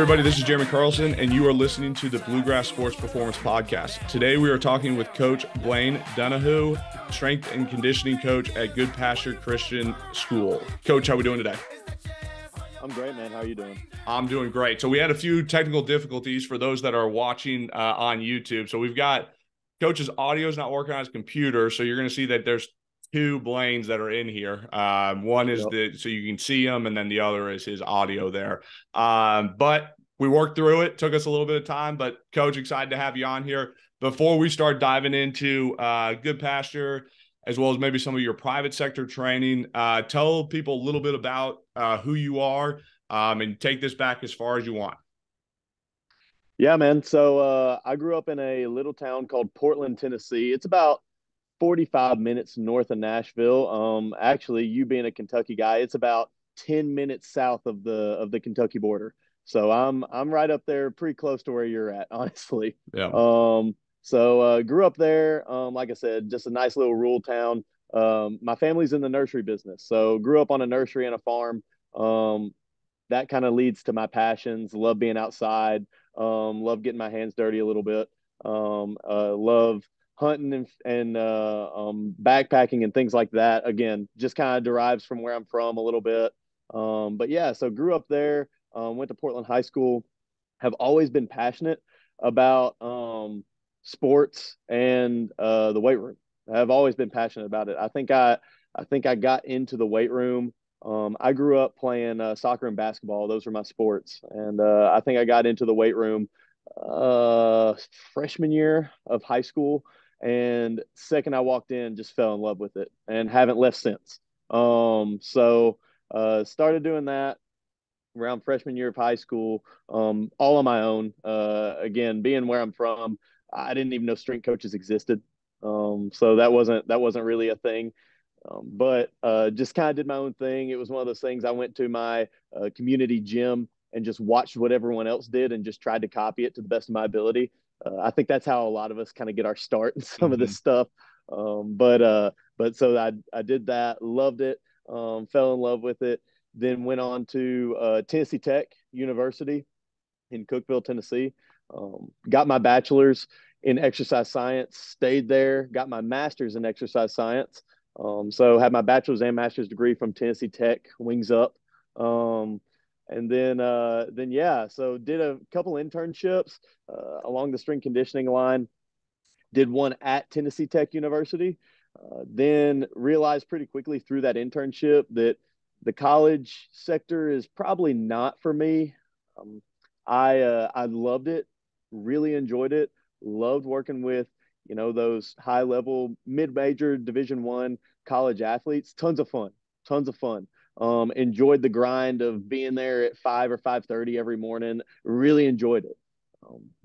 everybody, this is Jeremy Carlson, and you are listening to the Bluegrass Sports Performance Podcast. Today, we are talking with Coach Blaine Donoho, strength and conditioning coach at Goodpasture Christian School. Coach, how are we doing today? I'm great, man. How are you doing? I'm doing great. So we had a few technical difficulties for those that are watching on YouTube. So we've got Coach's audio is not working on his computer, so you're going to see that there's two Blaines that are in here. One is so you can see him, and then the other is his audio there. But we worked through it. Took us a little bit of time, but Coach, excited to have you on here. Before we start diving into Goodpasture, as well as maybe some of your private sector training, tell people a little bit about who you are, and take this back as far as you want. Yeah, man. So I grew up in a little town called Portland, Tennessee. It's about 45 minutes north of Nashville. Actually, you being a Kentucky guy, it's about 10 minutes south of the Kentucky border. So I'm right up there, pretty close to where you're at, honestly. Yeah. So grew up there. Like I said, just a nice little rural town. My family's in the nursery business, so grew up on a nursery and a farm. That kind of leads to my passions. Love being outside. Love getting my hands dirty a little bit. Love hunting and backpacking and things like that. Again, just kind of derives from where I'm from a little bit. But yeah, so grew up there, went to Portland High School, have always been passionate about sports and the weight room. I've always been passionate about it. I think I got into the weight room. I grew up playing soccer and basketball. Those were my sports. And I think I got into the weight room freshman year of high school. And second I walked in, just fell in love with it and haven't left since. So started doing that around freshman year of high school, all on my own. Again, being where I'm from, I didn't even know strength coaches existed. So that wasn't really a thing. But just kind of did my own thing. It was one of those things. I went to my community gym and just watched what everyone else did and just tried to copy it to the best of my ability. I think that's how a lot of us kind of get our start in some of this stuff. But so I did that, loved it, fell in love with it, then went on to Tennessee Tech University in Cookeville, Tennessee. Got my bachelor's in exercise science, stayed there, got my master's in exercise science. So had my bachelor's and master's degree from Tennessee Tech, wings up. And then yeah, so did a couple internships along the strength conditioning line. Did one at Tennessee Tech University. Then realized pretty quickly through that internship that the college sector is probably not for me. I loved it, really enjoyed it, loved working with those high level mid-major Division I college athletes. Tons of fun. Enjoyed the grind of being there at 5 or 5:30 every morning. Really enjoyed it.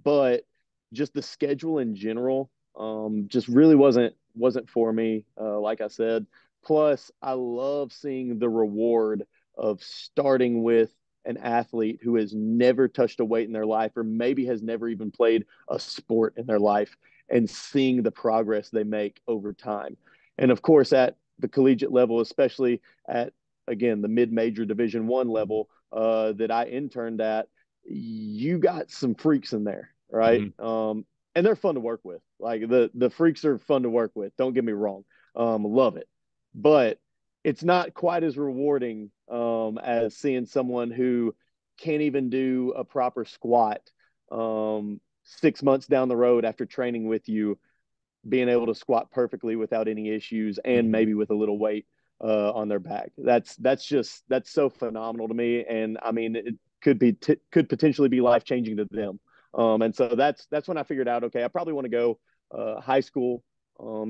But just the schedule in general just really wasn't for me, like I said. Plus, I love seeing the reward of starting with an athlete who has never touched a weight in their life, or maybe has never even played a sport in their life, and seeing the progress they make over time. And of course, at the collegiate level, especially at, again, the mid-major Division I level that I interned at, you got some freaks in there, right? Mm-hmm. And they're fun to work with. Like the freaks are fun to work with. Don't get me wrong. Love it. But it's not quite as rewarding as seeing someone who can't even do a proper squat 6 months down the road after training with you, being able to squat perfectly without any issues and maybe with a little weight on their back. That's so phenomenal to me. And I mean, it could potentially be life-changing to them. And so that's when I figured out, okay, I probably want to go high school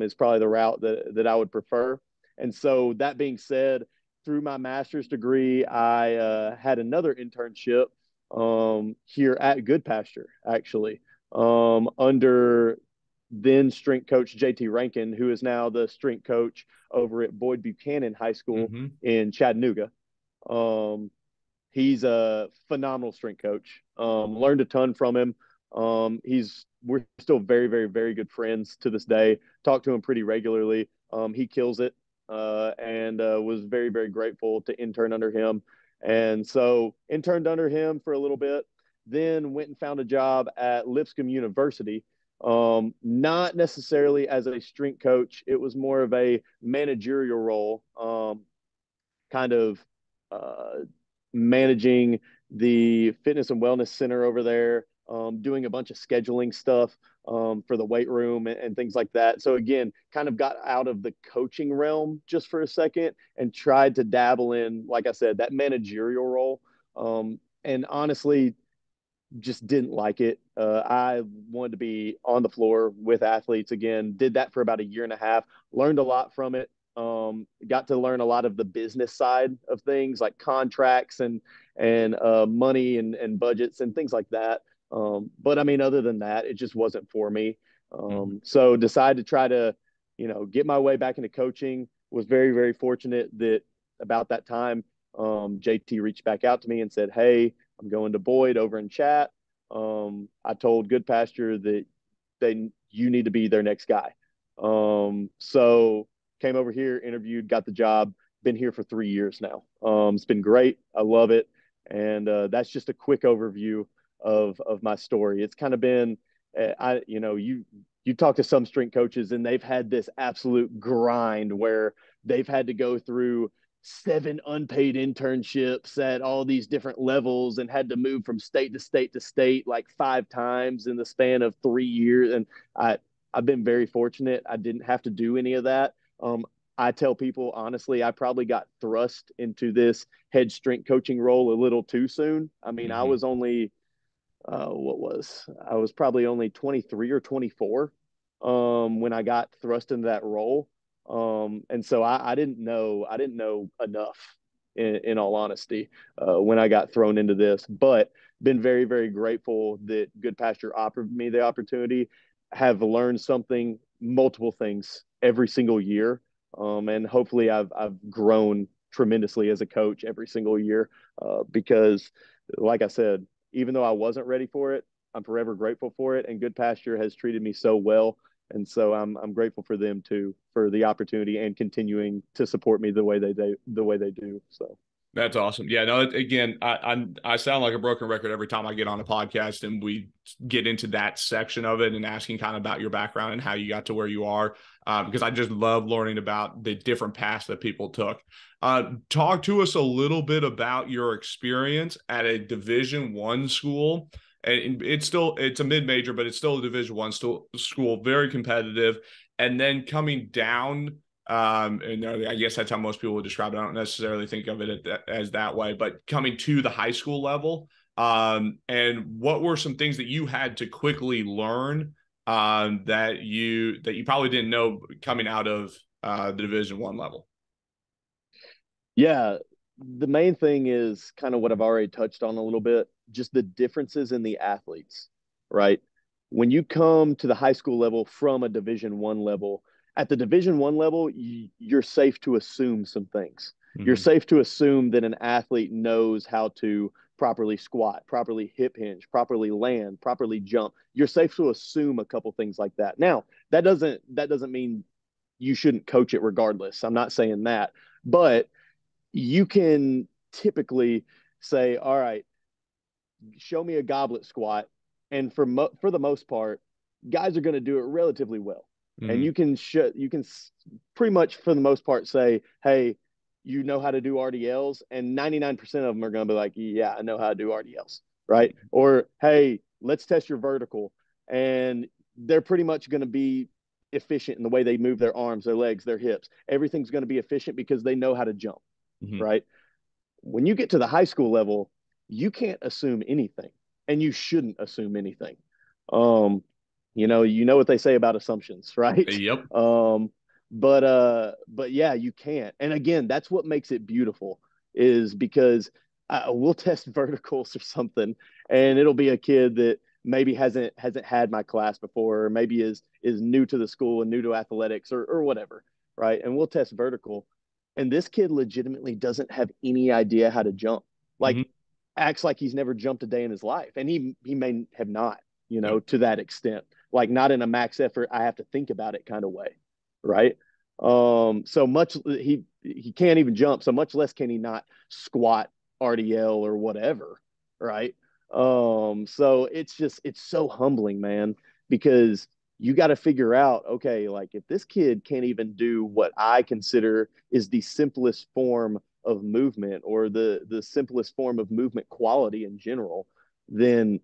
is probably the route that I would prefer. And so that being said, through my master's degree, I had another internship here at Goodpasture, actually, under then strength coach JT Rankin, who is now the strength coach over at Boyd Buchanan High School in Chattanooga. He's a phenomenal strength coach. Learned a ton from him. We're still very, very, very good friends to this day. Talk to him pretty regularly. He kills it, and was very, very grateful to intern under him. And so interned under him for a little bit, then went and found a job at Lipscomb University. Not necessarily as a strength coach. It was more of a managerial role, kind of managing the fitness and wellness center over there, doing a bunch of scheduling stuff for the weight room and things like that. So again, kind of got out of the coaching realm just for a second and tried to dabble in, like I said, that managerial role. And honestly, just didn't like it. I wanted to be on the floor with athletes again. Did that for about a year and a half. Learned a lot from it. Got to learn a lot of the business side of things, like contracts and money and budgets and things like that. But I mean, other than that, it just wasn't for me. So decided to try to, get my way back into coaching. Was very, very fortunate that about that time, JT reached back out to me and said, "Hey, I'm going to Boyd over in Chat." I told Goodpasture that you need to be their next guy. So came over here, interviewed, got the job. Been here for 3 years now. It's been great. I love it. And that's just a quick overview of my story. It's kind of been, you talk to some strength coaches and they've had this absolute grind where they've had to go through 7 unpaid internships at all these different levels and had to move from state to state to state like 5 times in the span of 3 years. And I've been very fortunate. I didn't have to do any of that. I tell people, honestly, I probably got thrust into this head strength coaching role a little too soon. I mean, I was only, I was probably only 23 or 24 when I got thrust into that role. And so I didn't know enough in all honesty, when I got thrown into this, but been very, very grateful that Goodpasture offered me the opportunity, have learned multiple things every single year. And hopefully I've grown tremendously as a coach every single year, because like I said, even though I wasn't ready for it, I'm forever grateful for it. And Goodpasture has treated me so well. And so I'm grateful for them too, for the opportunity and continuing to support me the way they do. So That's awesome. Yeah, no, again, I sound like a broken record every time I get on a podcast and we get into that section of it and asking kind of about your background and how you got to where you are, because I just love learning about the different paths that people took. Talk to us a little bit about your experience at a Division I school. And it's a mid-major, but it's still a Division I school, very competitive. And then coming down, and I guess that's how most people would describe it. I don't necessarily think of it as that way, but coming to the high school level, and what were some things that you had to quickly learn, that you probably didn't know coming out of the Division I level? Yeah, the main thing is kind of what I've already touched on a little bit, just the differences in the athletes, right? When you come to the high school level from a Division I level, at the Division I level, you're safe to assume some things. You're safe to assume that an athlete knows how to properly squat, properly hip hinge, properly land, properly jump. You're safe to assume a couple things like that. Now, that doesn't mean you shouldn't coach it regardless. I'm not saying that, but you can typically say, all right, show me a goblet squat. And for the most part, guys are going to do it relatively well. And you can pretty much for the most part say, hey, you know how to do RDLs, and 99% of them are going to be like, yeah, I know how to do RDLs, right? Or, hey, let's test your vertical. And they're pretty much going to be efficient in the way they move their arms, their legs, their hips. Everything's going to be efficient because they know how to jump, right? When you get to the high school level, you can't assume anything, and you shouldn't assume anything. You know what they say about assumptions, right? Yep. But yeah, you can't. And again, that's what makes it beautiful, is because we'll test verticals or something, and it'll be a kid that maybe hasn't had my class before, or maybe is new to the school and new to athletics or whatever, right? And we'll test vertical, and this kid legitimately doesn't have any idea how to jump. Like, acts like he's never jumped a day in his life, and he may have not, to that extent. Like, not in a max effort, I have to think about it kind of way, right? So much he can't even jump, so much less can he not squat, RDL, or whatever, right? So it's so humbling, man, because you got to figure out, okay, like if this kid can't even do what I consider is the simplest form of movement, or the simplest form of movement quality in general, then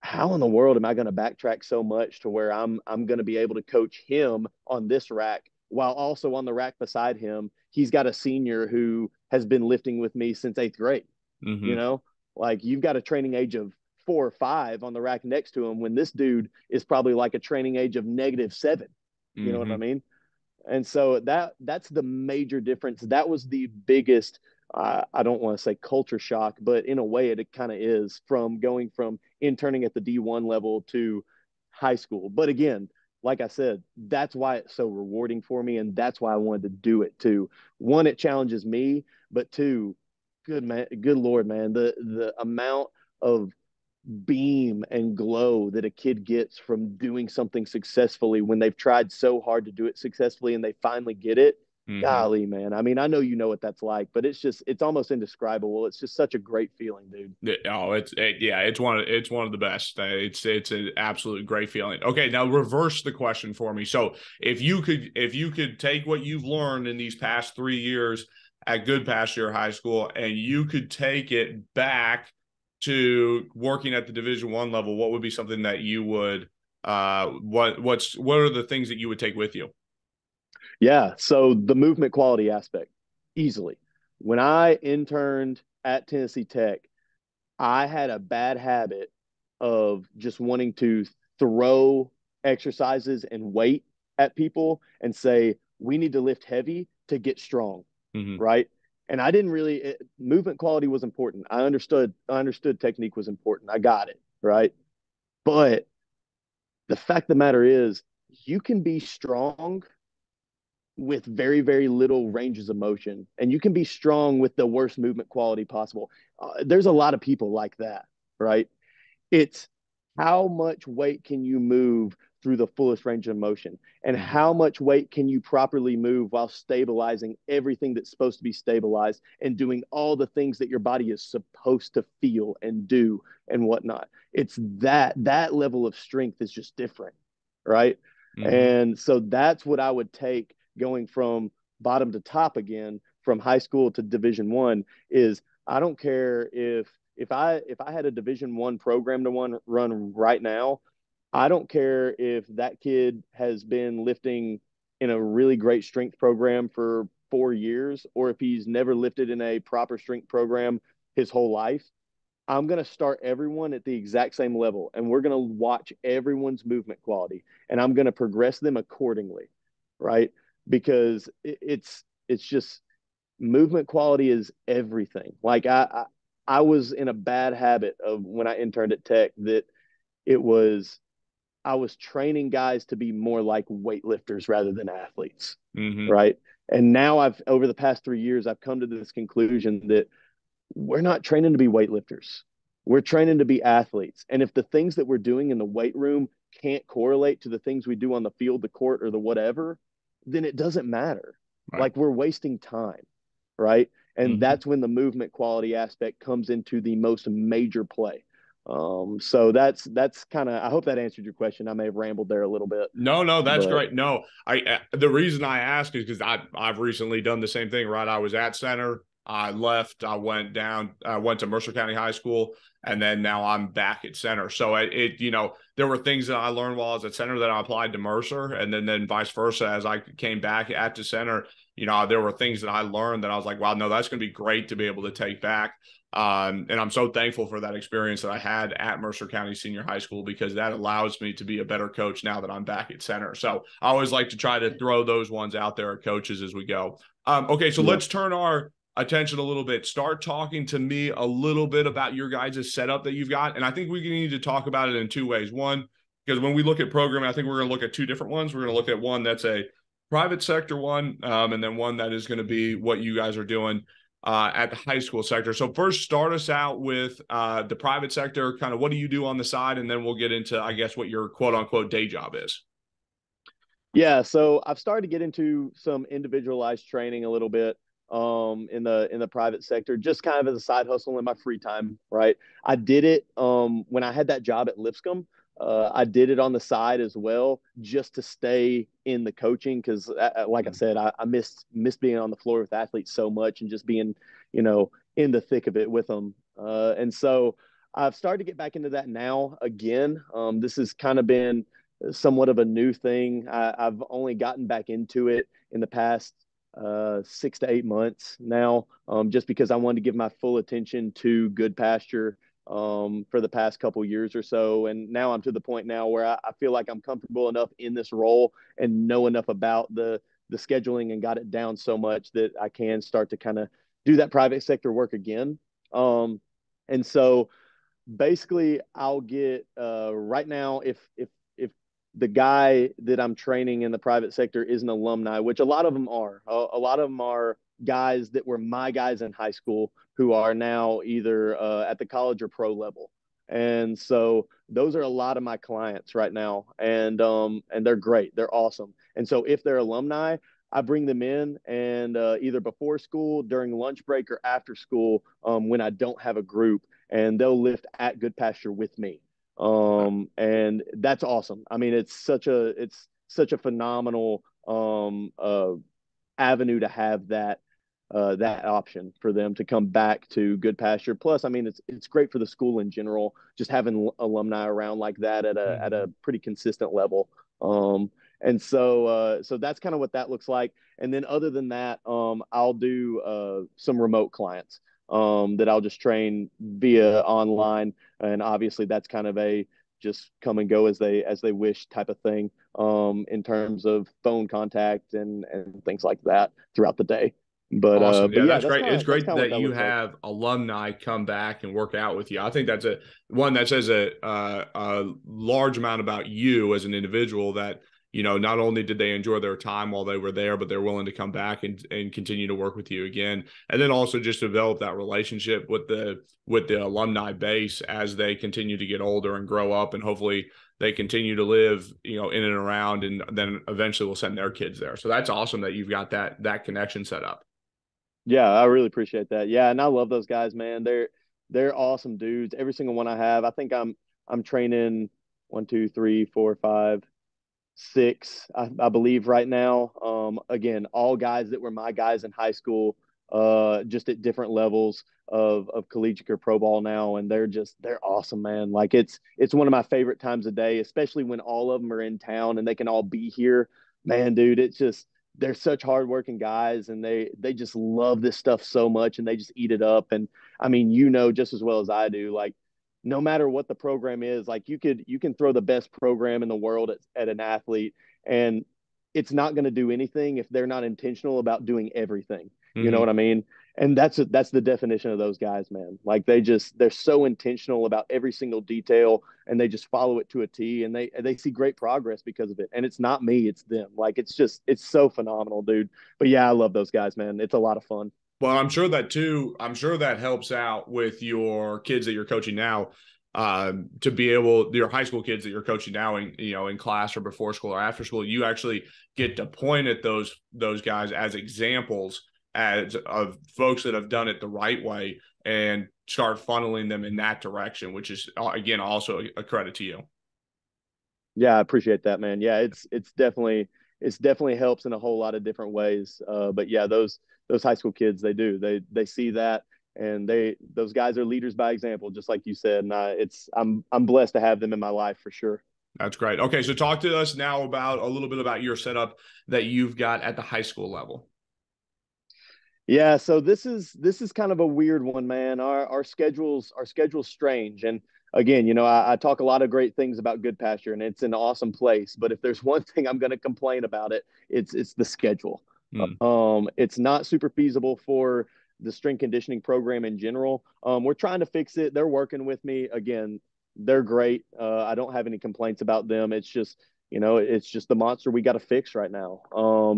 how in the world am I going to backtrack so much to where I'm going to be able to coach him on this rack while also on the rack beside him he's got a senior who has been lifting with me since 8th grade. You Mm-hmm. know, like you've got a training age of 4 or 5 on the rack next to him when this dude is probably like a training age of -7. You know what I Mm-hmm. mean? And so that's the major difference. That was the biggest, I don't want to say culture shock, but in a way it kind of is, from going from interning at the D1 level to high school. But again, like I said, that's why it's so rewarding for me. And that's why I wanted to do it too. One, it challenges me, but two, good Lord, man, the amount of beam and glow that a kid gets from doing something successfully when they've tried so hard to do it successfully and they finally get it. Mm-hmm. Golly, man. I mean, I know you know what that's like, but it's almost indescribable. It's just such a great feeling, dude. Oh, yeah, it's one of the best. It's an absolute great feeling. Okay, now reverse the question for me. So if you could take what you've learned in these past 3 years at Goodpasture High School and you could take it back to working at the Division I level, what would be something that you would what are the things that you would take with you? Yeah. So the movement quality aspect, easily. When I interned at Tennessee Tech, I had a bad habit of just wanting to throw exercises and weight at people and say, we need to lift heavy to get strong, Mm-hmm. right? And I didn't really, movement quality was important. I understood technique was important. I got it, right? But the fact of the matter is, you can be strong with very, very little ranges of motion, and you can be strong with the worst movement quality possible. There's a lot of people like that, right? It's how much weight can you move through the fullest range of motion, and Mm-hmm. how much weight can you properly move while stabilizing everything that's supposed to be stabilized and doing all the things that your body is supposed to feel and do and whatnot. It's that level of strength is just different, right? Mm-hmm. And so that's what I would take going from bottom to top again, from high school to Division I, is I don't care if I had a Division I program to run right now. I don't care if that kid has been lifting in a really great strength program for 4 years, or if he's never lifted in a proper strength program his whole life. I'm going to start everyone at the exact same level, and we're going to watch everyone's movement quality, and I'm going to progress them accordingly, right? Because it's just, movement quality is everything. Like I was in a bad habit of, when I interned at Tech, that it was I was training guys to be more like weightlifters rather than athletes, Mm-hmm. right? And now over the past 3 years, I've come to this conclusion that we're not training to be weightlifters. We're training to be athletes. And if the things that we're doing in the weight room can't correlate to the things we do on the field, the court, or the whatever, then it doesn't matter. Right. Like, we're wasting time, right? And Mm-hmm. that's when the movement quality aspect comes into the most major play. So that's kind of, I hope that answered your question. I may have rambled there a little bit, No, no, that's but great. No, the reason I ask is because I've recently done the same thing, right? I was at center, I left, I went to Mercer County High School, and then now I'm back at center. So there were things that I learned while I was at center that I applied to Mercer, and then vice versa as I came back at the center. There were things that I learned that I was like, wow, no, that's going to be great to be able to take back. And I'm so thankful for that experience that I had at Mercer County Senior High School, because that allows me to be a better coach now that I'm back at center. So I always like to try to throw those ones out there at coaches as we go. Okay, so yeah, let's turn our attention a little bit. Start talking to me a little bit about your guys' setup that you've got. And I think we need to talk about it in two ways. One, because when we look at programming, I think we're going to look at two different ones. We're going to look at one that's a private sector one, and then one that is going to be what you guys are doing at the high school sector. So first, start us out with the private sector, kind of what do you do on the side, and then we'll get into, I guess, what your quote-unquote day job is. yeah. So I've started to get into some individualized training a little bit. in the private sector, just kind of as a side hustle in my free time, right? I did it when I had that job at Lipscomb. I did it on the side as well, just to stay in the coaching, because, like I said, I missed being on the floor with athletes so much and just being, in the thick of it with them. And so I've started to get back into that now again. This has kind of been somewhat of a new thing. I've only gotten back into it in the past 6 to 8 months now, just because I wanted to give my full attention to Goodpasture for the past couple years or so. And now I'm to the point now where I feel like I'm comfortable enough in this role and know enough about the scheduling and got it down so much that I can start to kind of do that private sector work again. And so basically I'll get right now, if the guy that I'm training in the private sector is an alumni, which a lot of them are. A lot of them are guys that were my guys in high school who are now either at the college or pro level. And so those are a lot of my clients right now. And they're great. They're awesome. And so if they're alumni, I bring them in, and either before school, during lunch break, or after school when I don't have a group, and they'll lift at Goodpasture with me. And that's awesome. I mean, it's such a phenomenal avenue to have that option for them to come back to Goodpasture. Plus, I mean, it's great for the school in general, just having alumni around like that at a pretty consistent level. And so that's kind of what that looks like. And then other than that, I'll do some remote clients that I'll just train via online. And obviously that's kind of a just come and go as they wish type of thing, in terms of phone contact and things like that throughout the day. But awesome. but yeah, That's great. It's great that you looks like. have alumni come back and work out with you. I think that's one that says a large amount about you as an individual, that, not only did they enjoy their time while they were there, but they're willing to come back and continue to work with you again. And then also just develop that relationship with the alumni base as they continue to get older and grow up, and hopefully they continue to live, in and around, and then eventually will send their kids there. So that's awesome that you've got that connection set up. Yeah, I really appreciate that. Yeah, and I love those guys, man. They're awesome dudes. Every single one I have. I think I'm training 1, 2, 3, 4, 5, 6, I believe right now. Again, all guys that were my guys in high school, just at different levels of collegiate or pro ball now, and they're awesome, man. Like it's one of my favorite times of day, especially when all of them are in town and they can all be here. Man, dude, it's just they're such hardworking guys, and they just love this stuff so much, and they just eat it up. And I mean, just as well as I do, like no matter what the program is, like you can throw the best program in the world at an athlete, and it's not going to do anything if they're not intentional about doing everything. You know what I mean? And that's the definition of those guys, man. Like they're so intentional about every single detail, and they just follow it to a T, and they see great progress because of it. And it's not me, it's them. Like it's so phenomenal, dude. But yeah, I love those guys, man. It's a lot of fun. Well, I'm sure that helps out with your kids that you're coaching now, to be able, your high school kids that you're coaching now in class or before school or after school, you actually get to point at those guys as examples of folks that have done it the right way, and start funneling them in that direction, which is, again, also a credit to you. Yeah, I appreciate that, man. Yeah, it's definitely helps in a whole lot of different ways. But yeah, those high school kids, they see that, and those guys are leaders by example, just like you said. And I'm blessed to have them in my life for sure. That's great. Okay, so talk to us now about a little bit about your setup that you've got at the high school level. Yeah, so this is kind of a weird one, man. Our schedule's strange. And again, I talk a lot of great things about Goodpasture, and it's an awesome place. But if there's one thing I'm going to complain about it's the schedule. It's not super feasible for the strength conditioning program in general. We're trying to fix it. They're working with me. Again, they're great. I don't have any complaints about them. It's just the monster we got to fix right now.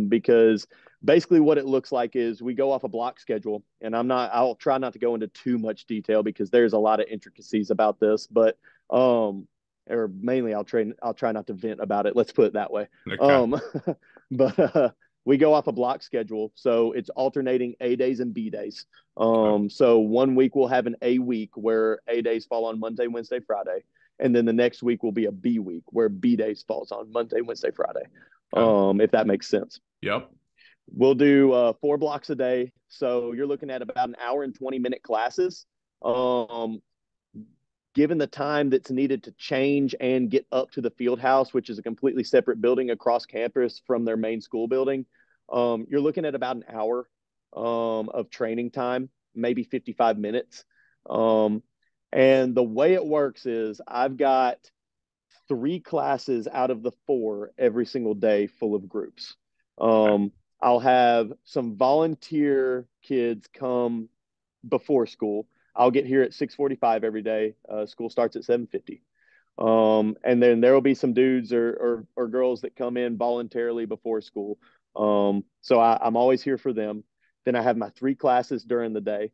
Because basically what it looks like is we go off a block schedule, and I'll try not to go into too much detail because there's a lot of intricacies about this, but, or mainly I'll try not to vent about it. Let's put it that way. Okay. But we go off a block schedule. So it's alternating A days and B days. Okay. So 1 week we'll have an A week where A days fall on Monday, Wednesday, Friday. And then the next week will be a B week where B days falls on Monday, Wednesday, Friday. Okay. If that makes sense. Yep. We'll do 4 blocks a day. So you're looking at about an hour and 20-minute classes. Um, Given the time that's needed to change and get up to the field house, which is a completely separate building across campus from their main school building, you're looking at about an hour of training time, maybe 55 minutes. And the way it works is I've got 3 classes out of the 4 every single day full of groups. Okay. I'll have some volunteer kids come before school. I'll get here at 6:45 every day. School starts at 7:50. And then there will be some dudes or girls that come in voluntarily before school. So I'm always here for them. Then I have my 3 classes during the day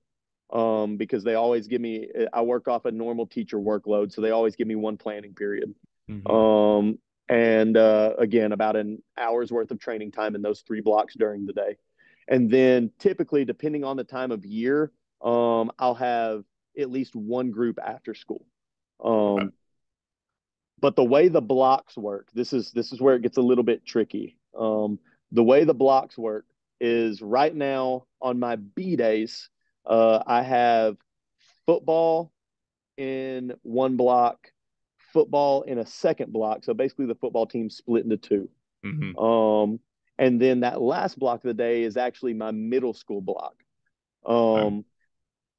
because they always give me, I work off a normal teacher workload. So they always give me one planning period. Mm-hmm. And again, about an hour's worth of training time in those 3 blocks during the day. And then typically, depending on the time of year, I'll have at least one group after school. Okay. But the way the blocks work, this is where it gets a little bit tricky. The way the blocks work is right now on my B days, I have football in one block, football in a second block. So basically, the football team split into 2. Mm-hmm. And then that last block of the day is actually my middle school block. Okay. Um,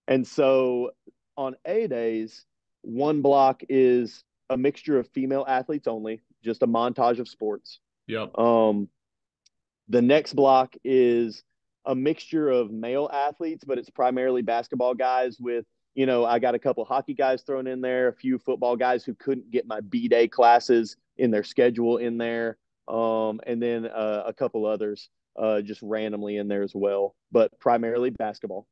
and so on A days, one block is a mixture of female athletes only, just a montage of sports. Yep. The next block is a mixture of male athletes, but it's primarily basketball guys with, I got a couple hockey guys thrown in there, a few football guys who couldn't get my B day classes in their schedule in there. And then a couple others just randomly in there as well, but primarily basketball.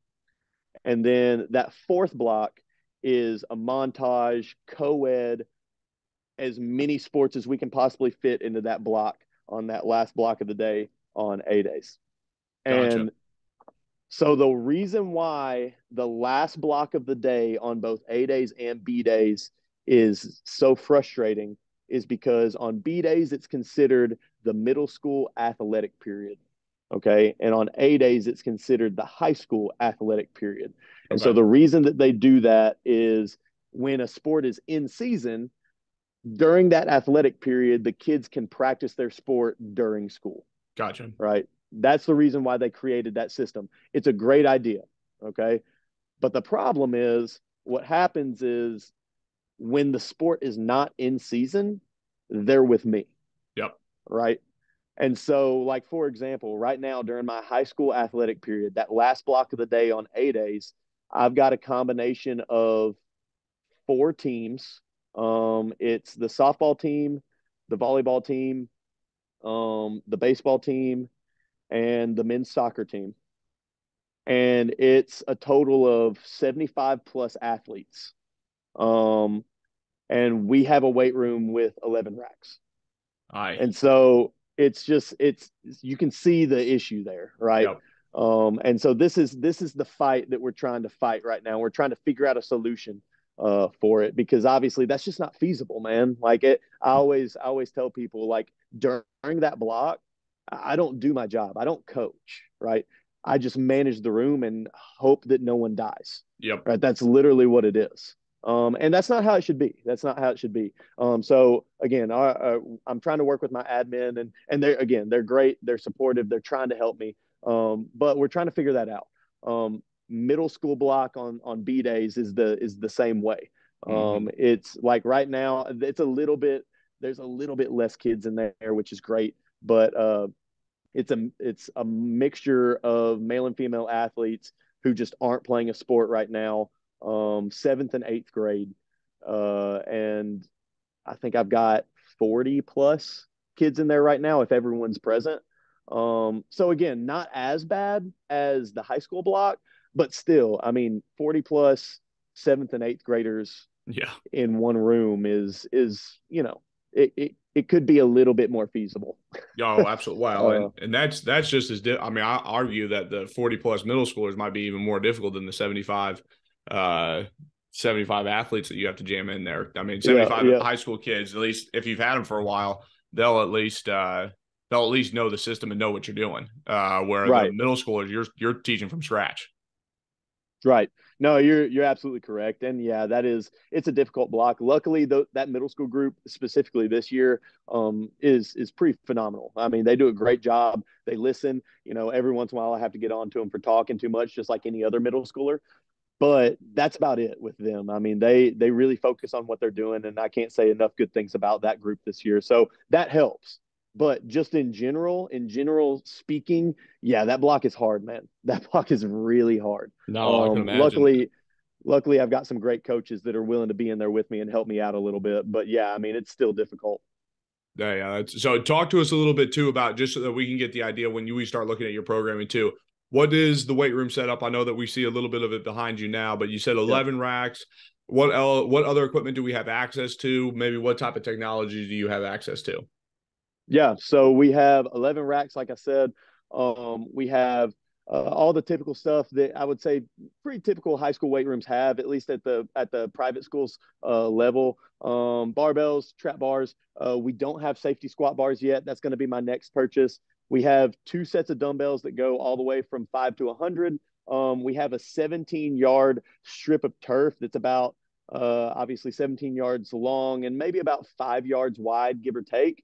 And then that fourth block is a montage, co-ed, as many sports as we can possibly fit into that block on that last block of the day on A days. Gotcha. And so the reason why the last block of the day on both A days and B days is so frustrating is because on B days, it's considered the middle school athletic period. Okay. And on A days, it's considered the high school athletic period. And so Okay. the reason that they do that is when a sport is in season, during that athletic period, the kids can practice their sport during school, Gotcha. right? That's the reason why they created that system. It's a great idea. Okay. But the problem is what happens is when the sport is not in season, they're with me. Yep. Right. And so, like, for example, right now during my high school athletic period, that last block of the day on A days, I've got a combination of 4 teams. It's the softball team, the volleyball team, the baseball team, and the men's soccer team. And it's a total of 75 plus athletes. Um, and we have a weight room with 11 racks. Aye. And so it's you can see the issue there, right? Yep. And so this is the fight that we're trying to fight right now. We're trying to figure out a solution for it because obviously that's just not feasible, man. Like I always tell people like during that block, I don't do my job. I don't coach, right? I just manage the room and hope that no one dies, Yep. right? That's literally what it is. And that's not how it should be. That's not how it should be. So again, I'm trying to work with my admin and they're great. They're supportive. They're trying to help me. But we're trying to figure that out. Middle school block on B days is the same way. Mm-hmm. It's like right now there's a little bit less kids in there, which is great. But it's a mixture of male and female athletes who just aren't playing a sport right now. 7th and 8th grade, and I think I've got 40 plus kids in there right now if everyone's present. So again, not as bad as the high school block, but still, I mean, 40 plus 7th and 8th graders Yeah. in one room is it could be a little bit more feasible. Oh, absolutely. Wow. Uh, And that's just as, I mean, I argue that the 40 plus middle schoolers might be even more difficult than the 75 athletes that you have to jam in there. I mean, yeah, 75 yeah, high school kids, at least if you've had them for a while, they'll at least know the system and know what you're doing. Where the right. middle schoolers, you're teaching from scratch. Right. No, you're absolutely correct. And yeah, it's a difficult block. Luckily, that middle school group specifically this year is pretty phenomenal. I mean, they do a great job. They listen. Every once in a while I have to get on to them for talking too much, just like any other middle schooler. But that's about it with them. I mean, they really focus on what they're doing, and I can't say enough good things about that group this year. So that helps. But just in general speaking, yeah, that block is hard, man. That block is really hard. No, I can imagine. Luckily, I've got some great coaches that are willing to be in there with me and help me out a little bit. But yeah, I mean, it's still difficult. Yeah. So talk to us a little bit too about, just so that we can get the idea when we start looking at your programming too. What is the weight room setup? I know that we see a little bit of it behind you now, but you said 11 racks. What other equipment do we have access to? Maybe what type of technology do you have access to? Yeah, so we have 11 racks, like I said. We have all the typical stuff that I would say pretty typical high school weight rooms have, at least at the private schools level. Barbells, trap bars. We don't have safety squat bars yet. That's going to be my next purchase. We have 2 sets of dumbbells that go all the way from 5 to 100. We have a 17-yard strip of turf that's about obviously 17 yards long and maybe about 5 yards wide, give or take.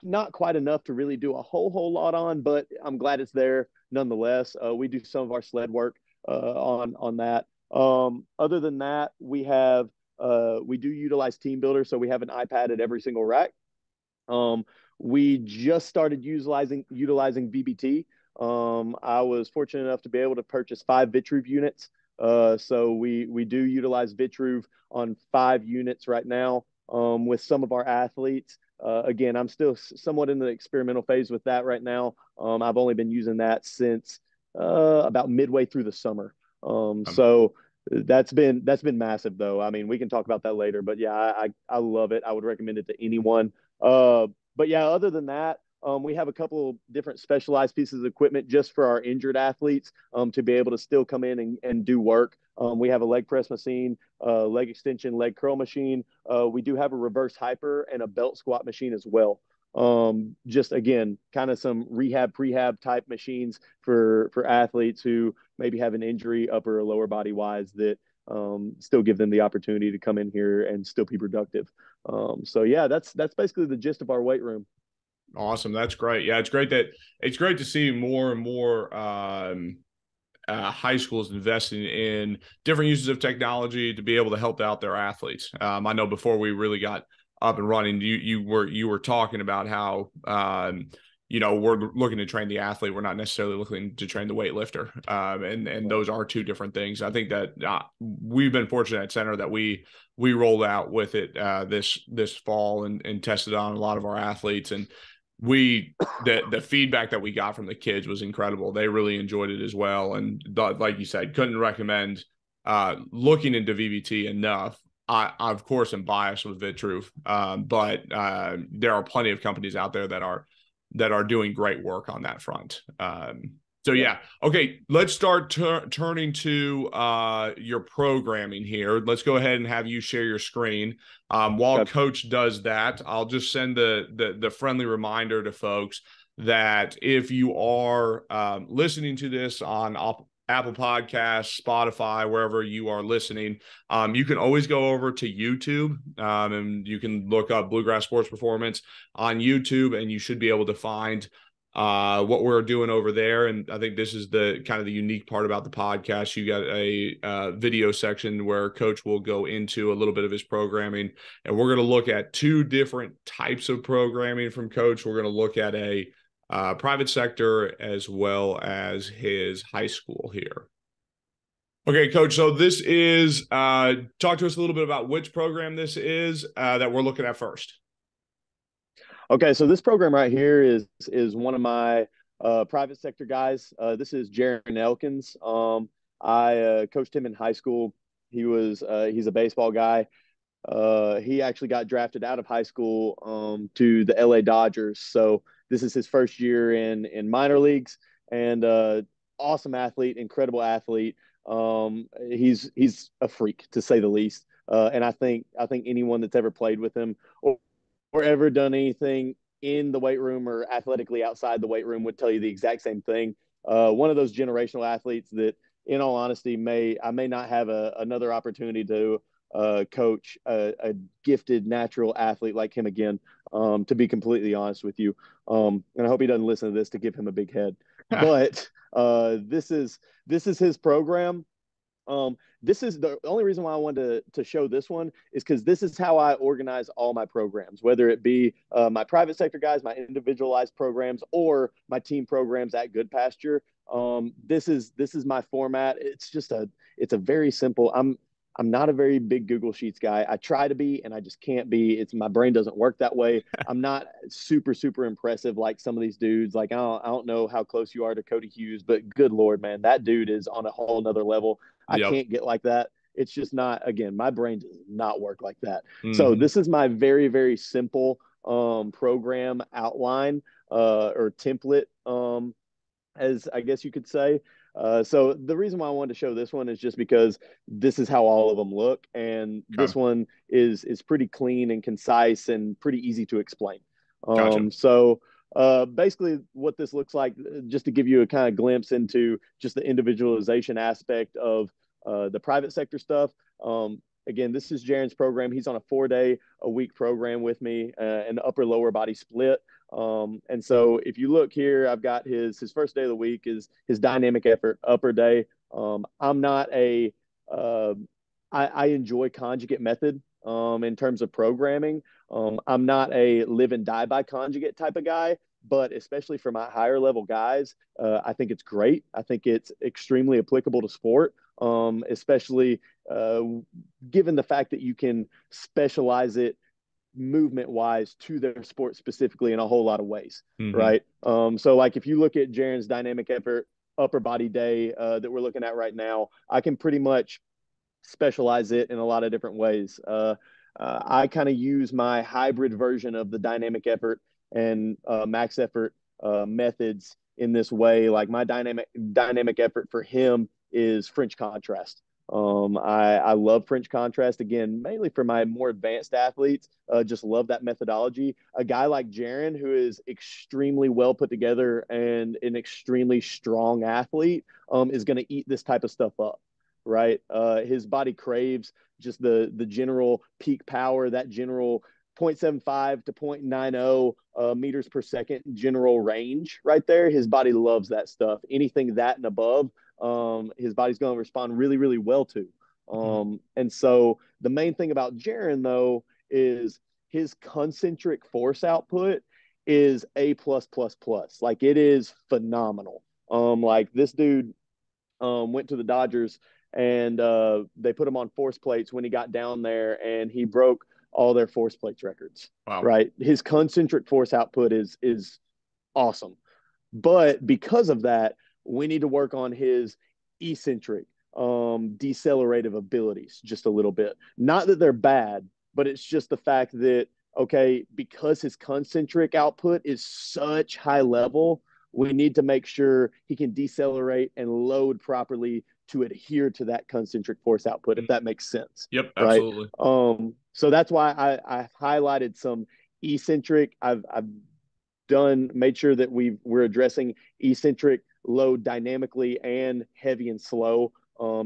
Not quite enough to really do a whole lot on, but I'm glad it's there nonetheless. We do some of our sled work on that. Other than that, we do utilize Team Builder, so we have an iPad at every single rack. We just started utilizing VBT. I was fortunate enough to be able to purchase 5 Vitruve units. So we do utilize Vitruve on 5 units right now with some of our athletes. Again, I'm still somewhat in the experimental phase with that right now. I've only been using that since about midway through the summer. So that's been massive, though. I mean, we can talk about that later, but yeah, I love it. I would recommend it to anyone. But yeah, other than that, we have a couple different specialized pieces of equipment just for our injured athletes to be able to still come in and do work. We have a leg press machine, leg extension, leg curl machine. We do have a reverse hyper and a belt squat machine as well. Just again, kind of some prehab type machines for athletes who maybe have an injury upper or lower body wise that still give them the opportunity to come in here and still be productive. So yeah, that's basically the gist of our weight room. Awesome. That's great. Yeah, it's great to see more and more high schools investing in different uses of technology to be able to help out their athletes. I know before we really got up and running, you were talking about how we're looking to train the athlete. We're not necessarily looking to train the weightlifter, and those are 2 different things. I think that we've been fortunate at Center that we rolled out with it this fall and tested on a lot of our athletes, and the feedback that we got from the kids was incredible. They really enjoyed it as well. And like you said, couldn't recommend looking into VBT enough. I of course am biased with Vitruve, but there are plenty of companies out there that are doing great work on that front. So yeah. Okay, let's start turning to your programming here. Let's go ahead and have you share your screen. While Coach does that, I'll just send the friendly reminder to folks that if you are listening to this on Apple Podcasts, Spotify, wherever you are listening, you can always go over to YouTube and you can look up Bluegrass Sports Performance on YouTube, and you should be able to find what we're doing over there. And I think this is the kind of the unique part about the podcast. You got a video section where Coach will go into a little bit of his programming, and we're going to look at 2 different types of programming from Coach. We're going to look at a private sector as well as his high school here. Okay, Coach. So this is talk to us a little bit about which program this is that we're looking at first. Okay, so this program right here is one of my private sector guys. This is Jaron Elkins. I coached him in high school. He's a baseball guy. he actually got drafted out of high school to the LA Dodgers. So this is his first year in minor leagues, and awesome athlete, incredible athlete. He's a freak, to say the least. And I think anyone that's ever played with him or ever done anything in the weight room or athletically outside the weight room would tell you the exact same thing. One of those generational athletes that, in all honesty, I may not have another opportunity to coach a gifted natural athlete like him again. To be completely honest with you, and I hope he doesn't listen to this to give him a big head. But this is his program. This is the only reason why I wanted to show this one is because this is how I organize all my programs, whether it be my private sector guys, my individualized programs, or my team programs at Goodpasture. This is my format. It's a very simple. I'm not a very big Google Sheets guy. I try to be, and I just can't be. My brain doesn't work that way. I'm not super impressive like some of these dudes. Like I don't know how close you are to Cody Hughes, but good Lord, man, that dude is on a whole nother level. I Yep. can't get like that. It's just not. Again, my brain does not work like that. Mm-hmm. So this is my very simple program outline or template, as I guess you could say. So the reason why I wanted to show this one is just because this is how all of them look, and this one is pretty clean and concise and pretty easy to explain. Gotcha. So basically, what this looks like, just to give you a kind of glimpse into just the individualization aspect of the private sector stuff. Again, this is Jaren's program. He's on a 4-day-a-week program with me, an upper lower body split. And so if you look here, I've got his first day of the week is his dynamic effort upper day. I'm not I enjoy conjugate method in terms of programming. I'm not a live and die by conjugate type of guy, but especially for my higher level guys, I think it's great. I think it's extremely applicable to sport, especially given the fact that you can specialize it movement wise to their sport specifically in a whole lot of ways. Mm-hmm. Right. So like if you look at Jaren's dynamic effort upper body day that we're looking at right now, I can pretty much specialize it in a lot of different ways. I kind of use my hybrid version of the dynamic effort and max effort methods in this way. Like my dynamic effort for him is French contrast. I love French contrast, again, mainly for my more advanced athletes. Just love that methodology. A guy like Jaren, who is extremely well put together and an extremely strong athlete, is going to eat this type of stuff up, right? His body craves just the general peak power, that general 0.75 to 0.90 meters per second general range right there. His body loves that stuff. Anything that and above, his body's going to respond really well to. And so the main thing about Jaren, though, is his concentric force output is A+++. Like it is phenomenal. Like this dude went to the Dodgers and they put him on force plates when he got down there, and he broke all their force plates records. Wow. Right. His concentric force output is awesome. But because of that, we need to work on his eccentric, decelerative abilities just a little bit. Not that they're bad, but it's just the fact that, okay, because his concentric output is such high level, we need to make sure he can decelerate and load properly to adhere to that concentric force output, if that makes sense. Yep, absolutely. Right? So that's why I highlighted some eccentric. I've made sure that we're addressing eccentric load dynamically and heavy and slow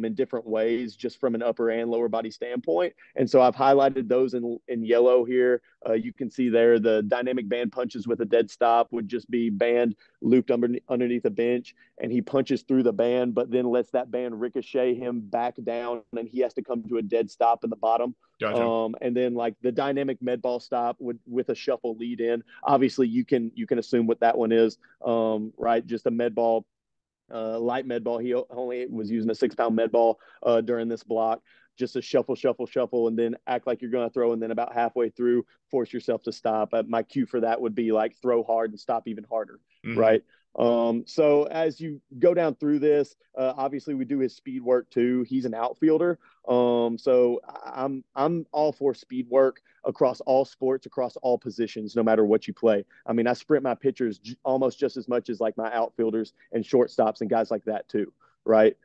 in different ways, just from an upper and lower body standpoint. And so I've highlighted those in yellow here. You can see there the dynamic band punches with a dead stop would just be band looped underneath a bench, and he punches through the band, but then lets that band ricochet him back down, and he has to come to a dead stop in the bottom. Gotcha. And then like the dynamic med ball stop with a shuffle lead in. Obviously, you can assume what that one is, right? Just a med ball. Light med ball. He only was using a 6-pound med ball during this block. Just a shuffle, and then act like you're going to throw, and then about halfway through, force yourself to stop. My cue for that would be like throw hard and stop even harder, right? So as you go down through this, obviously we do his speed work too. He's an outfielder. So I'm all for speed work across all sports, across all positions, no matter what you play. I mean, I sprint my pitchers almost just as much as like my outfielders and shortstops and guys like that too, right?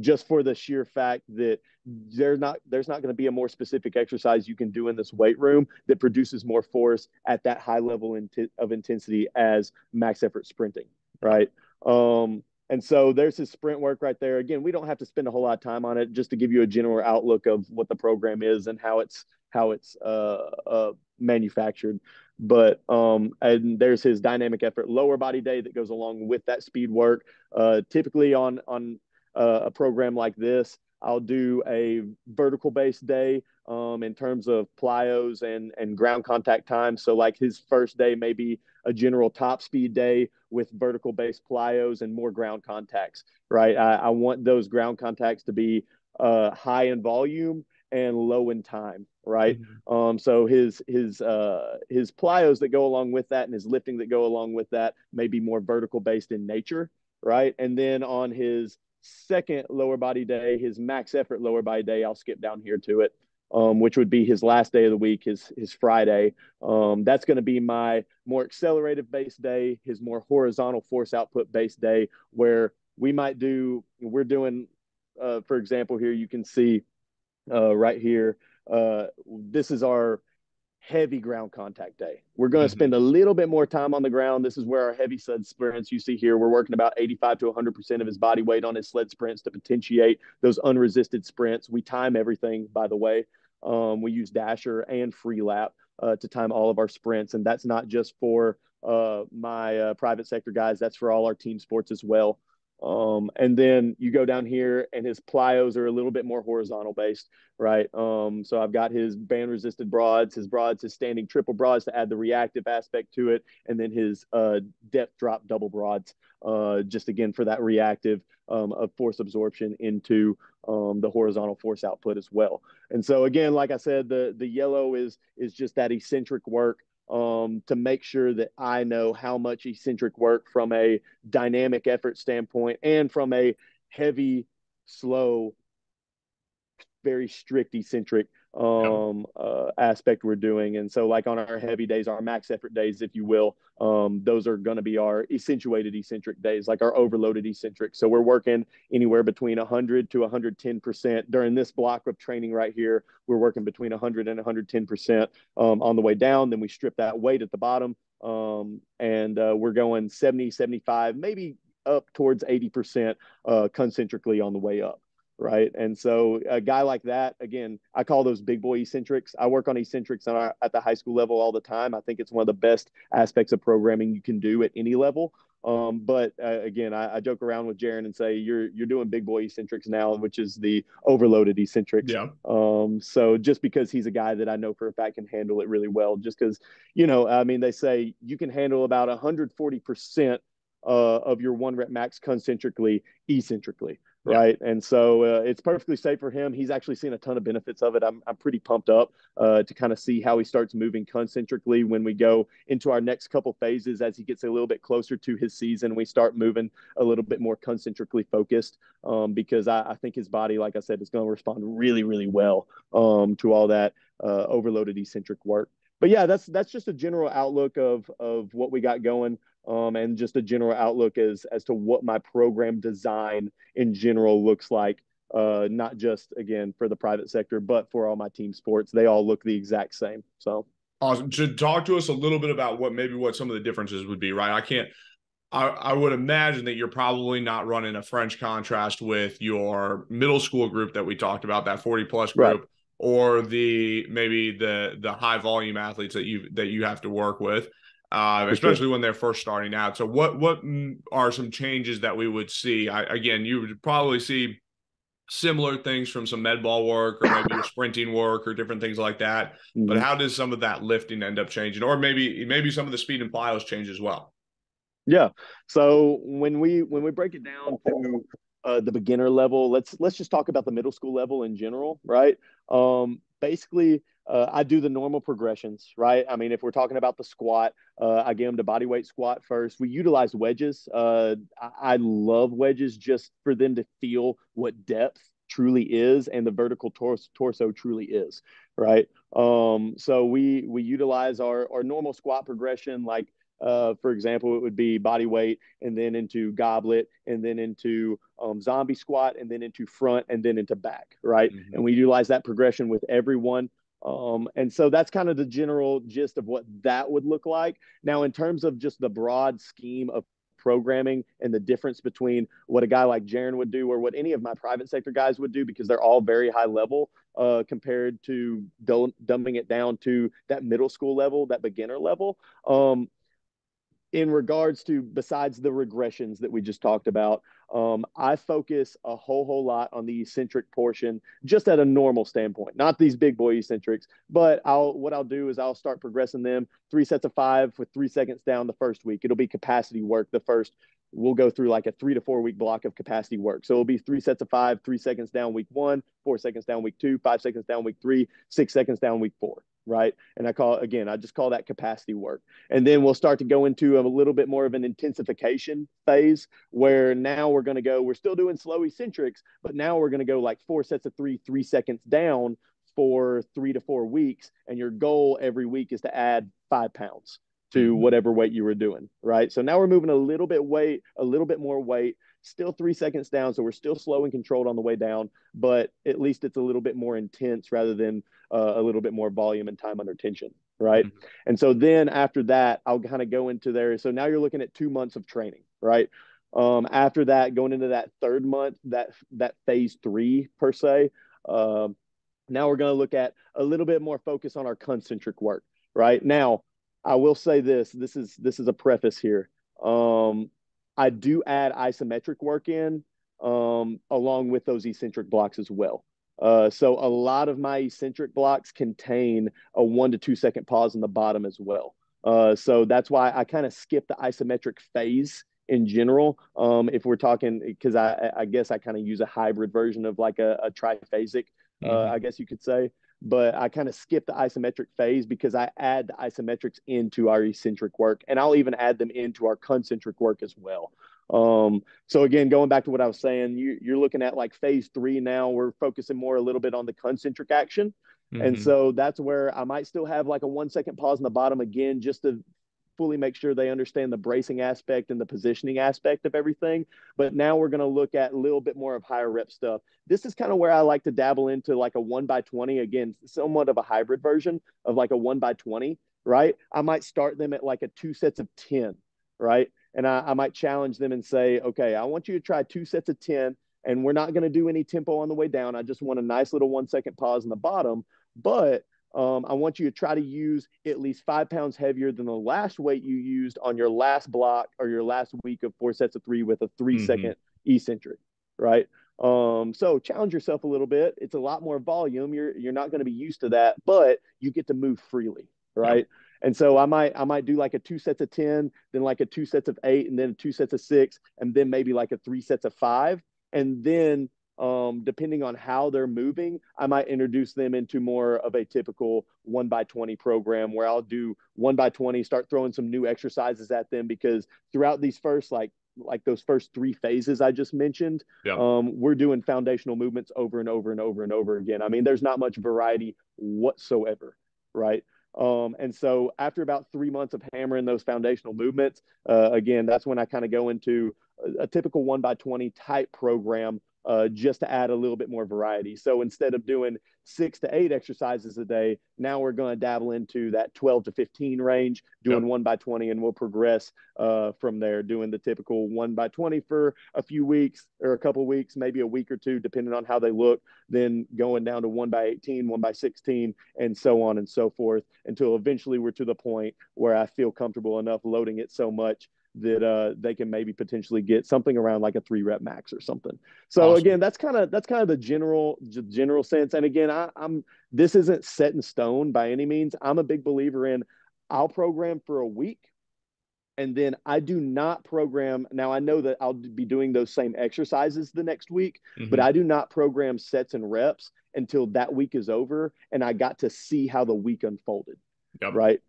Just for the sheer fact that there's not going to be a more specific exercise you can do in this weight room that produces more force at that high level of intensity as max effort sprinting, right? And so there's his sprint work right there. Again, we don't have to spend a whole lot of time on it, just to give you a general outlook of what the program is and how it's manufactured. But and there's his dynamic effort lower body day that goes along with that speed work. Typically on a program like this, I'll do a vertical based day in terms of plyos and ground contact time. So like his first day may be a general top speed day with vertical based plyos and more ground contacts, right? I want those ground contacts to be high in volume and low in time, right? So his plyos that go along with that and his lifting that go along with that may be more vertical based in nature, right? And then on his second lower body day, his max effort lower body day, I'll skip down here to it, which would be his last day of the week, his Friday. That's going to be my more accelerative based day, his more horizontal force output based day, where we're doing, for example, here you can see right here, this is our heavy ground contact day. We're going to spend a little bit more time on the ground. This is where our heavy sled sprints, you see here, we're working about 85 to 100% of his body weight on his sled sprints to potentiate those unresisted sprints. We time everything, by the way. We use Dasher and Free Lap to time all of our sprints. And that's not just for my private sector guys. That's for all our team sports as well. And then you go down here and his plyos are a little bit more horizontal based, right? So I've got his band resisted broads, his standing triple broads to add the reactive aspect to it. And then his depth drop double broads, just again for that reactive of force absorption into the horizontal force output as well. And so again, like I said, the yellow is just that eccentric work to make sure that I know how much eccentric work from a dynamic effort standpoint and from a heavy, slow, very strict eccentric aspect we're doing. And so like on our heavy days, our max effort days, if you will, those are going to be our accentuated eccentric days, like our overloaded eccentric. So we're working anywhere between 100 to 110% during this block of training right here. We're working between 100 and 110% on the way down. Then we strip that weight at the bottom, and we're going 70, 75, maybe up towards 80% concentrically on the way up. Right. And so a guy like that, again, I call those big boy eccentrics. I work on eccentrics at the high school level all the time. I think it's one of the best aspects of programming you can do at any level. But again, I joke around with Jaron and say, you're doing big boy eccentrics now, which is the overloaded eccentrics. Yeah. So just because he's a guy that I know for a fact can handle it really well, just because, I mean, they say you can handle about 140% of your one rep max concentrically, eccentrically. Right. And so it's perfectly safe for him. He's actually seen a ton of benefits of it. I'm pretty pumped up to kind of see how he starts moving concentrically when we go into our next couple phases as he gets a little bit closer to his season. We start moving a little bit more concentrically focused because I think his body, like I said, is going to respond really, really well to all that overloaded eccentric work. But yeah, that's just a general outlook of what we got going. And just a general outlook as to what my program design in general looks like, not just, again, for the private sector, but for all my team sports. They all look the exact same. So awesome. To talk to us a little bit about what some of the differences would be, right? I would imagine that you're probably not running a French contrast with your middle school group that we talked about, that 40 plus group, right, or maybe the high volume athletes that you have to work with. Especially when they're first starting out. So what are some changes that we would see? Again, you would probably see similar things from some med ball work or maybe sprinting work or different things like that. Mm-hmm. But how does some of that lifting end up changing? Or maybe some of the speed and plyos change as well? Yeah. So when we break it down to the beginner level, let's just talk about the middle school level in general, right? Basically, I do the normal progressions, right? I mean, if we're talking about the squat, I get them to body weight squat first. We utilize wedges. I love wedges just for them to feel what depth truly is and the vertical torso truly is, right? So we utilize our normal squat progression, like for example, it would be body weight and then into goblet and then into zombie squat and then into front and then into back, right? Mm-hmm. And we utilize that progression with everyone. And so that's kind of the general gist of what that would look like. Now, in terms of just the broad scheme of programming and the difference between what a guy like Jaron would do or what any of my private sector guys would do, because they're all very high level compared to dumbing it down to that middle school level, that beginner level. In regards to, besides the regressions that we just talked about, I focus a whole lot on the eccentric portion, just at a normal standpoint, not these big boy eccentrics, but what I'll do is I'll start progressing them 3 sets of 5 with 3 seconds down the first week. It'll be capacity work. We'll go through like a 3 to 4 week block of capacity work. So it'll be 3 sets of 5, 3 seconds down week 1, 4 seconds down week 2, 5 seconds down week 3, 6 seconds down week 4. Right. And I just call that capacity work. And then we'll start to go into a little bit more of an intensification phase where now we're still doing slow eccentrics, but now we're going to go like 4 sets of 3, 3 seconds down for 3 to 4 weeks. And your goal every week is to add 5 pounds to whatever weight you were doing. Right. So now we're moving a little bit more weight, still 3 seconds down. So we're still slow and controlled on the way down, but at least it's a little bit more intense rather than a little bit more volume and time under tension. Right. Mm-hmm. And so then after that, I'll kind of go into there. So now you're looking at 2 months of training, right? After that, going into that third month, that phase 3 per se, now we're going to look at a little bit more focus on our concentric work. Right now, I will say this is a preface here. I do add isometric work in along with those eccentric blocks as well. So a lot of my eccentric blocks contain a 1 to 2 second pause in the bottom as well. So that's why I kind of skip the isometric phase in general. If we're talking, because I guess I kind of use a hybrid version of like a triphasic, I guess you could say. But I kind of skip the isometric phase because I add the isometrics into our eccentric work, and I'll even add them into our concentric work as well. So again, going back to what I was saying, you're looking at like phase 3 now. We're focusing more a little bit on the concentric action. Mm-hmm. And so that's where I might still have like a 1 second pause in the bottom again, just to fully make sure they understand the bracing aspect and the positioning aspect of everything. But now we're going to look at a little bit more of higher rep stuff. This is kind of where I like to dabble into like a 1x20, again, somewhat of a hybrid version of like a 1x20, right? I might start them at like a 2 sets of 10, right? And I might challenge them and say, okay, I want you to try 2 sets of 10, and we're not going to do any tempo on the way down. I just want a nice little 1 second pause in the bottom, but I want you to try to use at least 5 pounds heavier than the last weight you used on your last block or your last week of 4 sets of 3 with a 3 second eccentric, right? So challenge yourself a little bit. It's a lot more volume. You're not going to be used to that, but you get to move freely, right? Yep. And so I might do like a 2 sets of 10, then like a 2 sets of 8, and then 2 sets of 6, and then maybe like a 3 sets of 5, and then depending on how they're moving, I might introduce them into more of a typical 1x20 program where I'll do 1x20, start throwing some new exercises at them, because throughout these first like those first 3 phases I just mentioned, we're doing foundational movements over and over and over and over again. I mean, there's not much variety whatsoever, right? And so after about 3 months of hammering those foundational movements, again, that's when I kind of go into a typical 1x20 type program, just to add a little bit more variety. So instead of doing 6 to 8 exercises a day, now we're going to dabble into that 12 to 15 range, doing 1x20, and we'll progress from there, doing the typical 1x20 for a few weeks or a couple of weeks, maybe a week or 2, depending on how they look, then going down to 1x18, 1x16, and so on and so forth, until eventually we're to the point where I feel comfortable enough loading it so much that they can maybe potentially get something around like a 3 rep max or something. So awesome. Again, that's kind of the general sense. And again, this isn't set in stone by any means. I'm a big believer in, I'll program for a week, And then I do not program. Now, I know that I'll be doing those same exercises the next week, but I do not program sets and reps until that week is over and I got to see how the week unfolded. Yep. Right.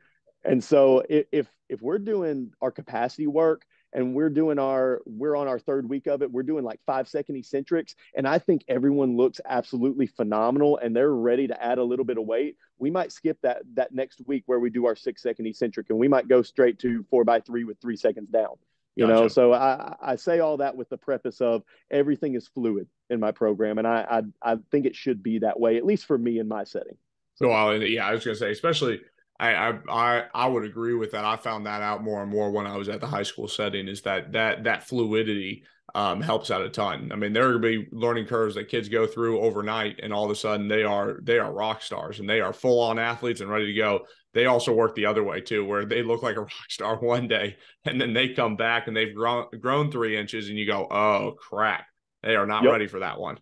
And so if we're doing our capacity work and we're on our third week of it, we're doing like 5-second eccentrics. And I think everyone looks absolutely phenomenal and they're ready to add a little bit of weight. We might skip that next week where we do our 6-second eccentric and we might go straight to 4x3 with 3 seconds down. You know, so I say all that with the preface of everything is fluid in my program. And I think it should be that way, at least for me in my setting. So, well, yeah, I was going to say, especially I would agree with that. I found that out more and more when I was at the high school setting is that fluidity helps out a ton. I mean, there are going to be learning curves that kids go through overnight and all of a sudden they are rock stars and they are full on athletes and ready to go. They also work the other way too, where they look like a rock star one day and then they come back and they've grown 3 inches and you go, oh crap, they are not ready for that one.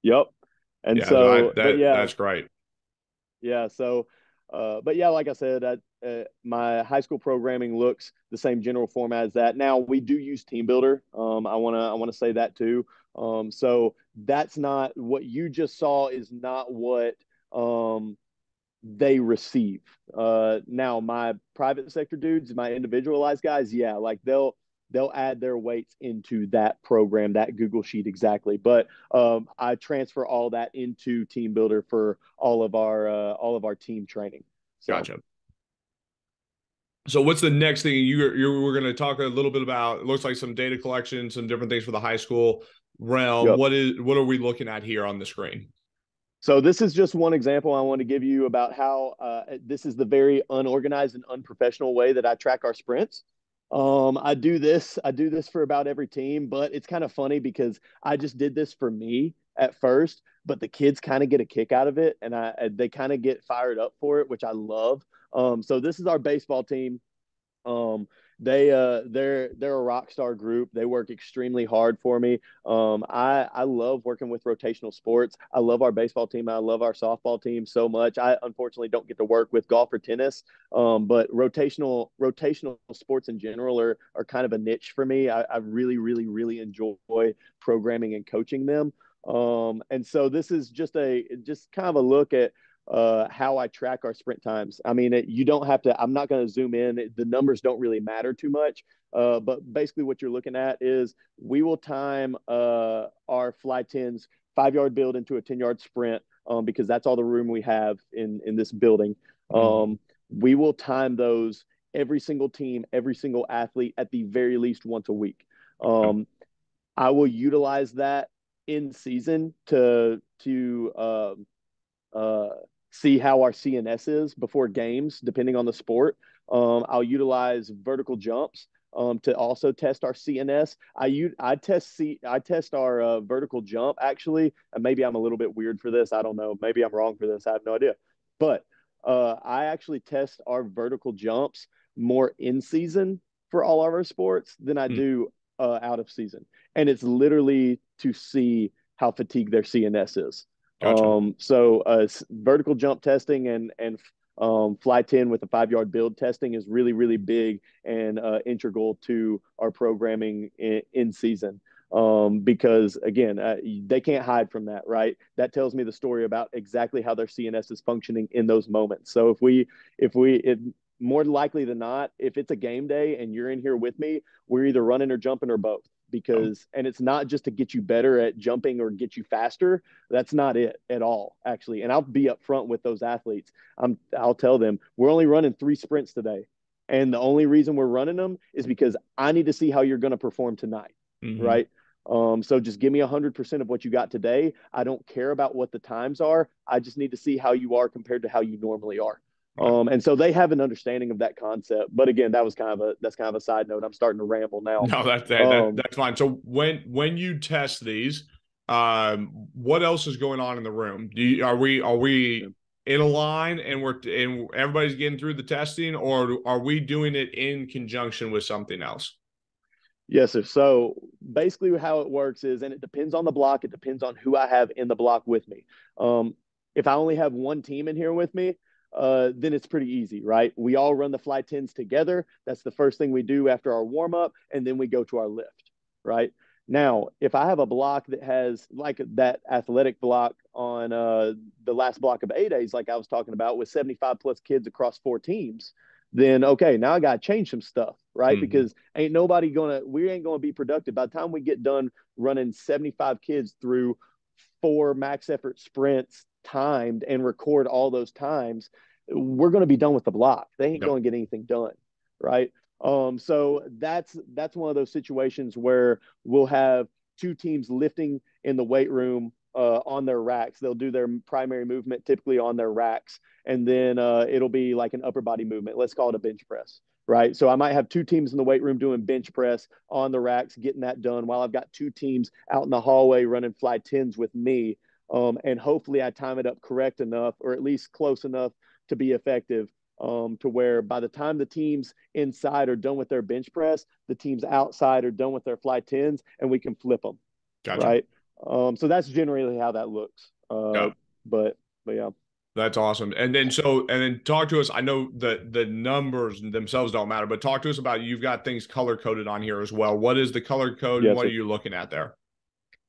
Yep. And yeah, so that's great. Yeah. So, but yeah, like I said, my high school programming looks the same general format as that. Now we do use Team Builder. I want to say that too. So that's not what you just saw is not what they receive. Now my private sector dudes, my individualized guys, yeah, like they'll add their weights into that program, that Google sheet exactly. But I transfer all that into Team Builder for all of our team training. So. Gotcha. So what's the next thing we're going to talk a little bit about? It looks like some data collection, some different things for the high school realm. Yep. What are we looking at here on the screen? So this is just one example I want to give you about how this is the very unorganized and unprofessional way that I track our sprints. I do this for about every team, but it's kind of funny because I just did this for me at first, but the kids kind of get a kick out of it and they kind of get fired up for it, which I love. So this is our baseball team. They're a rock star group. They work extremely hard for me. I love working with rotational sports. I love our baseball team. I love our softball team so much. I unfortunately don't get to work with golf or tennis. But rotational sports in general are kind of a niche for me. I really, really, really enjoy programming and coaching them. And so this is just kind of a look at how I track our sprint times. I mean, you don't have to, I'm not going to zoom in. The numbers don't really matter too much. But basically what you're looking at is we will time our fly 10s 5-yard build into a 10-yard sprint because that's all the room we have in this building. We will time those every single team, every single athlete at the very least once a week. I will utilize that in season to see how our CNS is before games, depending on the sport. I'll utilize vertical jumps to also test our CNS. I test our vertical jump actually, and maybe I'm a little bit weird for this. I don't know. Maybe I'm wrong for this. I have no idea. But I actually test our vertical jumps more in season for all of our sports than I do out of season, and it's literally to see how fatigued their CNS is. Gotcha. So vertical jump testing and fly 10 with a 5-yard build testing is really, really big and integral to our programming in season. Because again, they can't hide from that, right? That tells me the story about exactly how their CNS is functioning in those moments. So if more likely than not, if it's a game day and you're in here with me, we're either running or jumping or both. And it's not just to get you better at jumping or get you faster. That's not it at all, actually. And I'll be upfront with those athletes. I'll tell them we're only running 3 sprints today. And the only reason we're running them is because I need to see how you're going to perform tonight. Right. So just give me 100% of what you got today. I don't care about what the times are. I just need to see how you are compared to how you normally are. And so they have an understanding of that concept. But again, that's kind of a side note. I'm starting to ramble now. No, that's fine. So when you test these, what else is going on in the room? Are we in a line and everybody's getting through the testing, or are we doing it in conjunction with something else? Yes, sir. So basically how it works is, and it depends on the block. It depends on who I have in the block with me. If I only have one team in here with me, then it's pretty easy, right? We all run the fly 10s together. That's the first thing we do after our warm up, and then we go to our lift, right? Now, if I have a block that has like that athletic block on the last block of A-days, like I was talking about, with 75 plus kids across 4 teams, then okay, now I got to change some stuff, right? Because we ain't gonna be productive by the time we get done running 75 kids through 4 max effort sprints timed and record all those times. We're going to be done with the block. They ain't going to get anything done, right? So that's one of those situations where we'll have 2 teams lifting in the weight room on their racks. They'll do their primary movement typically on their racks, and then it'll be like an upper body movement. Let's call it a bench press, right? So I might have 2 teams in the weight room doing bench press on the racks, getting that done, while I've got 2 teams out in the hallway running fly 10s with me. And hopefully I time it up correct enough, or at least close enough to be effective, to where by the time the teams inside are done with their bench press, the teams outside are done with their fly 10s, and we can flip them. Gotcha. Right. So that's generally how that looks. But yeah. That's awesome. And then talk to us. I know the numbers themselves don't matter, but talk to us about, you've got things color coded on here as well. What is the color code, and what are you looking at there?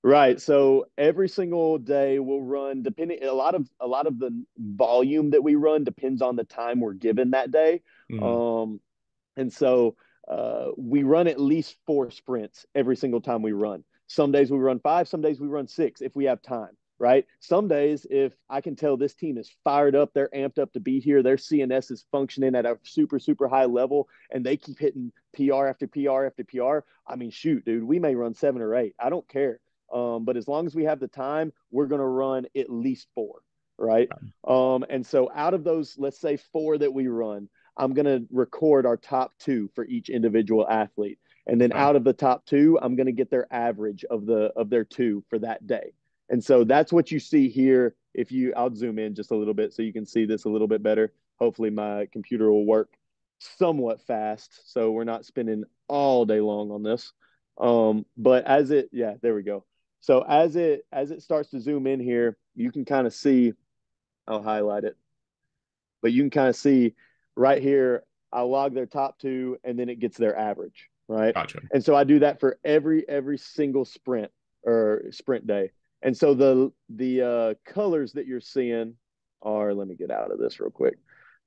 Right. So every single day we'll run, depending, a lot of the volume that we run depends on the time we're given that day. And so we run at least 4 sprints every single time we run. Some days we run 5, some days we run 6 if we have time, right? Some days, if I can tell this team is fired up, they're amped up to be here, their CNS is functioning at a super, super high level, and they keep hitting PR after PR after PR. I mean, shoot, dude, we may run 7 or 8. I don't care. But as long as we have the time, we're going to run at least 4, right? And so out of those, let's say 4 that we run, I'm going to record our top 2 for each individual athlete. And then out of the top 2, I'm going to get their average of their 2 for that day. And so that's what you see here. I'll zoom in just a little bit so you can see this a little bit better. Hopefully my computer will work somewhat fast, so we're not spending all day long on this. But there we go. So as it starts to zoom in here, you can kind of see, I'll highlight it, but you can kind of see right here, I log their top 2, and then it gets their average, right? Gotcha. And so I do that for every single sprint or sprint day. And so the colors that you're seeing are, let me get out of this real quick.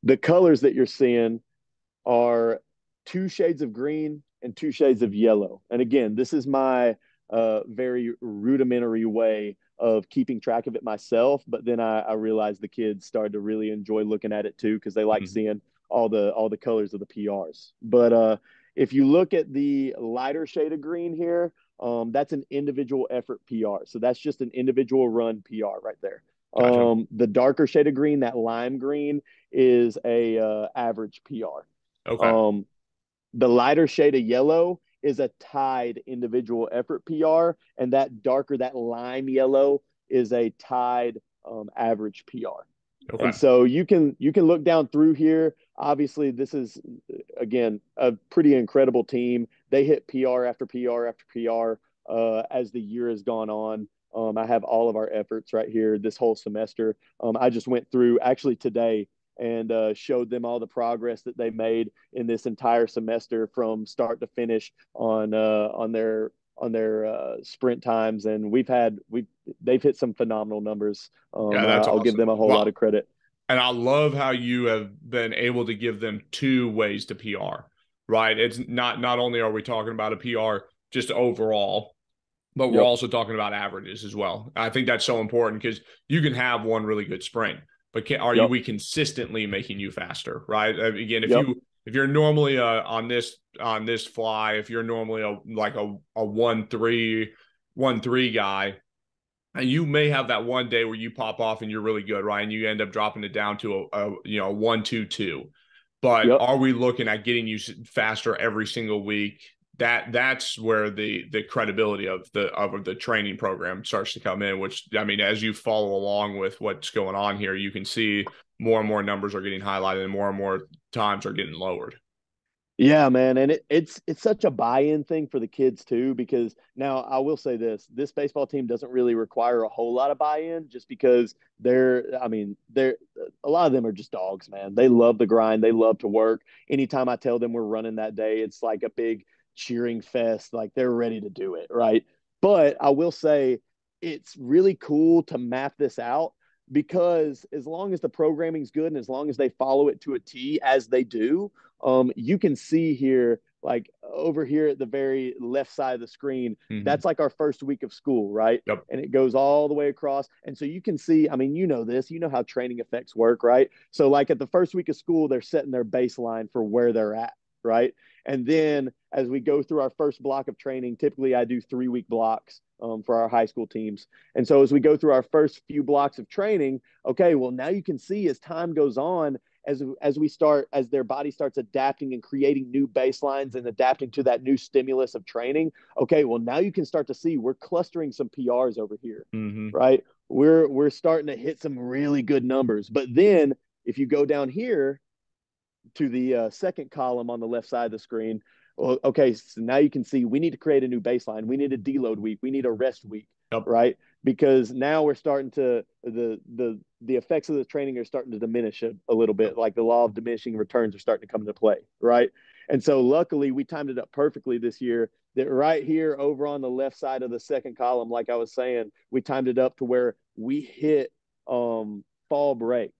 The colors that you're seeing are 2 shades of green and 2 shades of yellow. And again, this is my very rudimentary way of keeping track of it myself. But then I realized the kids started to really enjoy looking at it too, because they like seeing all the colors of the PRs. But if you look at the lighter shade of green here, that's an individual effort PR. So that's just an individual run PR right there. Gotcha. The darker shade of green, that lime green, is a average PR. Okay. The lighter shade of yellow is a tied individual effort PR, and that darker, that lime yellow, is a tied average PR. Okay. And so you can look down through here. Obviously, this is, again, a pretty incredible team. They hit PR after PR after PR as the year has gone on. I have all of our efforts right here this whole semester. I just went through actually today and showed them all the progress that they made in this entire semester from start to finish on their sprint times, and they've hit some phenomenal numbers. That's I'll awesome. Give them a whole lot of credit. And I love how you have been able to give them 2 ways to PR, right? It's not only are we talking about a PR just overall, but we're also talking about averages as well. I think that's so important, because you can have one really good sprint, but are we consistently making you faster, right? Again, if you're normally on this fly, if you're normally a 1-3 guy, and you may have that one day where you pop off and you're really good, right? And you end up dropping it down to a 1-2-2. But are we looking at getting you faster every single week? That's where the credibility of the training program starts to come in, which, I mean, as you follow along with what's going on here, you can see more and more numbers are getting highlighted and more times are getting lowered. Yeah, man, and it's such a buy-in thing for the kids too, because now I will say this baseball team doesn't really require a whole lot of buy-in just because they're a lot of them are just dogs, man. They love the grind, they love to work. Anytime I tell them we're running that day, it's like a big cheering fest, like they're ready to do it, right? But I will say it's really cool to map this out because as long as the programming's good and as long as they follow it to a T as they do, you can see here, like over here at the very left side of the screen, Mm-hmm. that's like our first week of school, right? Yep. And it goes all the way across. And so you can see, I mean, you know this, you know how training effects work, right? So, like at the first week of school, they're setting their baseline for where they're at, right? And then as we go through our first block of training, typically I do 3 week blocks for our high school teams. And so as we go through our first few blocks of training, okay, well, now you can see as time goes on, as their body starts adapting and creating new baselines and adapting to that new stimulus of training, okay, well, now you can start to see we're clustering some PRs over here, Mm-hmm. right? We're starting to hit some really good numbers. But then if you go down here to the second column on the left side of the screen, well, okay, so now you can see we need to create a new baseline. We need a deload week. We need a rest week, Yep. right? Because now we're starting to the effects of the training are starting to diminish a little bit. Like the law of diminishing returns are starting to come into play, right? And so luckily we timed it up perfectly this year. That right here over on the left side of the second column, like I was saying, we timed it up to where we hit fall break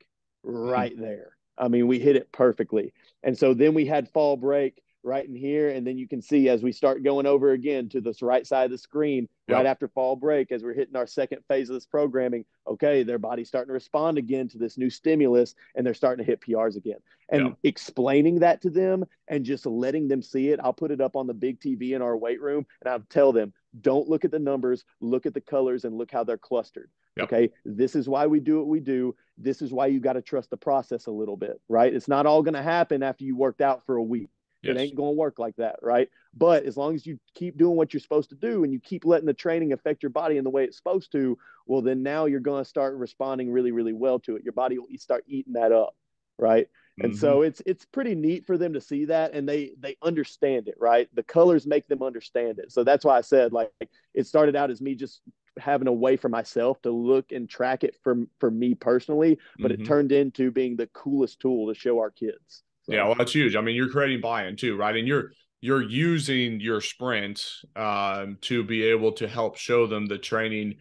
Mm-hmm. right there. I mean, we hit it perfectly. And so then we had fall break right in here. And then you can see as we start going over again to this right side of the screen, right Yep. after fall break, as we're hitting our second phase of this programming, okay, their body's starting to respond again to this new stimulus and they're starting to hit PRs again. And Yep. explaining that to them and just letting them see it, I'll put it up on the big TV in our weight room and I'll tell them, don't look at the numbers, look at the colors and look how they're clustered. Yep. Okay, this is why we do what we do. This is why you got to trust the process a little bit, right? It's not all going to happen after you worked out for a week. It Yes. ain't going to work like that, right? But as long as you keep doing what you're supposed to do and you keep letting the training affect your body in the way it's supposed to, well, then now you're going to start responding really, really well to it. Your body will start eating that up, right? And Mm-hmm. so it's pretty neat for them to see that and they understand it, right? The colors make them understand it. So that's why I said like it started out as me just having a way for myself to look and track it for me personally, but it Mm-hmm. turned into being the coolest tool to show our kids. Yeah, So well, that's huge. I mean, you're creating buy-in too, right? And you're using your sprint to be able to help show them the training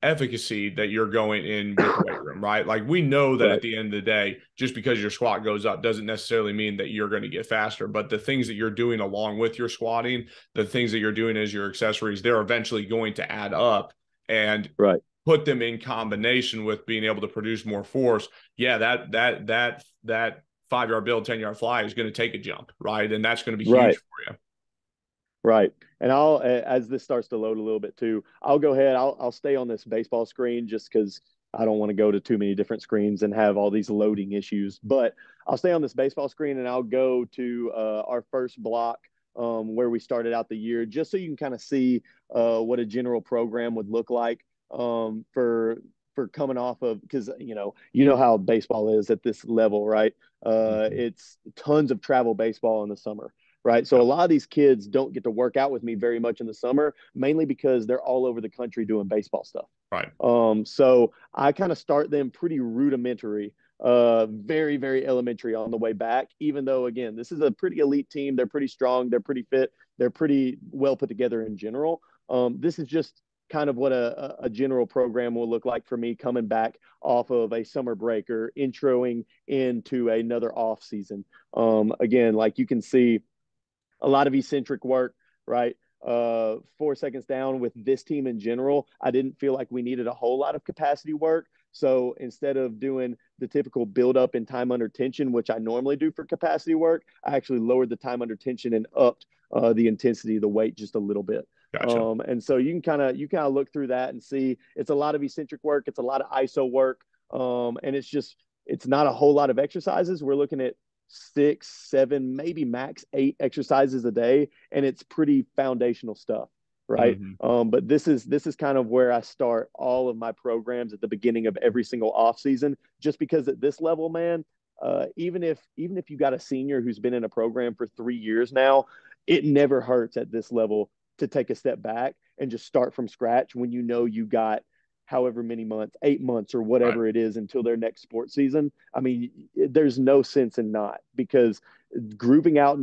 efficacy that you're going in with the weight room, right? Like we know that at right, the end of the day, just because your squat goes up doesn't necessarily mean that you're going to get faster, but the things that you're doing along with your squatting, the things that you're doing as your accessories, they're eventually going to add up and right, put them in combination with being able to produce more force. Yeah, that 5 yard build, 10 yard fly is going to take a jump, right? And that's going to be huge right. for you. Right. And I'll, as this starts to load a little bit too, I'll go ahead. I'll stay on this baseball screen just because I don't want to go to too many different screens and have all these loading issues. But I'll stay on this baseball screen and I'll go to our first block where we started out the year, just so you can kind of see what a general program would look like for coming off of, because you know how baseball is at this level, right? Mm-hmm. It's tons of travel baseball in the summer, right? So a Yep. lot of these kids don't get to work out with me very much in the summer, mainly because they're all over the country doing baseball stuff. Right. So I kind of start them pretty rudimentary, very, very elementary on the way back, even though, again, this is a pretty elite team. They're pretty strong. They're pretty fit. They're pretty well put together in general. This is just kind of what a general program will look like for me coming back off of a summer break or introing into another off season. Again, like you can see, a lot of eccentric work, right? 4 seconds down with this team in general, I didn't feel like we needed a whole lot of capacity work. So instead of doing the typical build up in time under tension, which I normally do for capacity work, I actually lowered the time under tension and upped the intensity of the weight just a little bit. Gotcha. And so you can kind of look through that and see it's a lot of eccentric work, it's a lot of ISO work, and it's not a whole lot of exercises. We're looking at 6, 7, maybe max 8 exercises a day, and it's pretty foundational stuff, right? Mm-hmm. But this is kind of where I start all of my programs at the beginning of every single off season, just because at this level, man, even if you got a senior who's been in a program for 3 years now, it never hurts at this level to take a step back and just start from scratch when you know you got however many months, 8 months or Right. whatever it is until their next sports season. I mean, there's no sense in not, because grooving out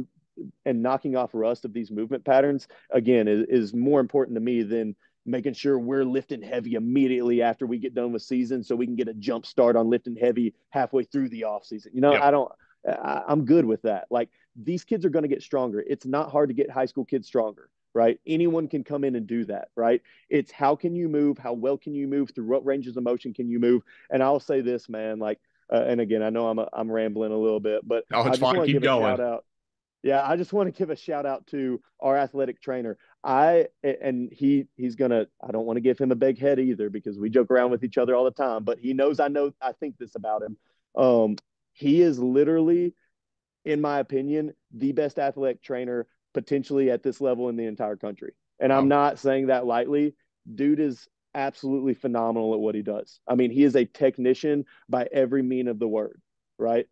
and knocking off rust of these movement patterns, again, is more important to me than making sure we're lifting heavy immediately after we get done with season so we can get a jump start on lifting heavy halfway through the off season. Yep. I'm good with that. Like, these kids are going to get stronger. It's not hard to get high school kids stronger, right? Anyone can come in and do that, right? It's how can you move? How well can you move? Through what ranges of motion can you move? And I'll say this, man, like, and again, I know I'm rambling a little bit, but Oh, I it's just fine. want to Keep give a going. shout out. Yeah, I just want to give a shout out to our athletic trainer. He's gonna, I don't want to give him a big head either, because we joke around with each other all the time, but he knows I think this about him. He is literally, in my opinion, the best athletic trainer potentially at this level in the entire country. And I'm Wow. not saying that lightly. Dude is absolutely phenomenal at what he does. I mean, he is a technician by every mean of the word, right?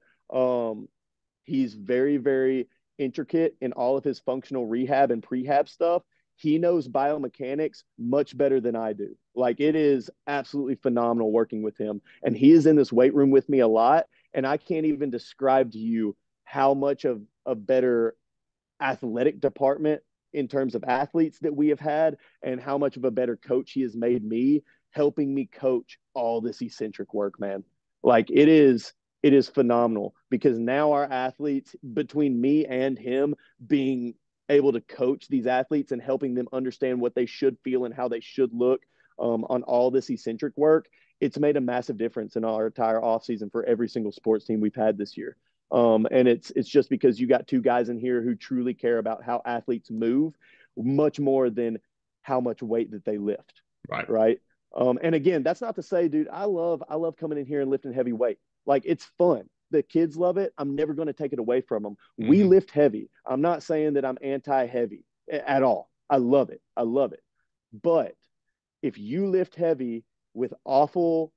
He's very, very intricate in all of his functional rehab and prehab stuff. He knows biomechanics much better than I do. Like, it is absolutely phenomenal working with him. And he is in this weight room with me a lot. And I can't even describe to you how much of a better athletic department in terms of athletes that we have had, and how much of a better coach he has made me, helping me coach all this eccentric work, man. Like, it is phenomenal, because now our athletes, between me and him being able to coach these athletes and helping them understand what they should feel and how they should look, on all this eccentric work, it's made a massive difference in our entire offseason for every single sports team we've had this year. And it's just because you got two guys in here who truly care about how athletes move much more than how much weight that they lift. Right. Right. And again, that's not to say, dude, I love coming in here and lifting heavy weight. Like, it's fun. The kids love it. I'm never going to take it away from them. We lift heavy. I'm not saying that I'm anti-heavy at all. I love it. I love it. But if you lift heavy with awful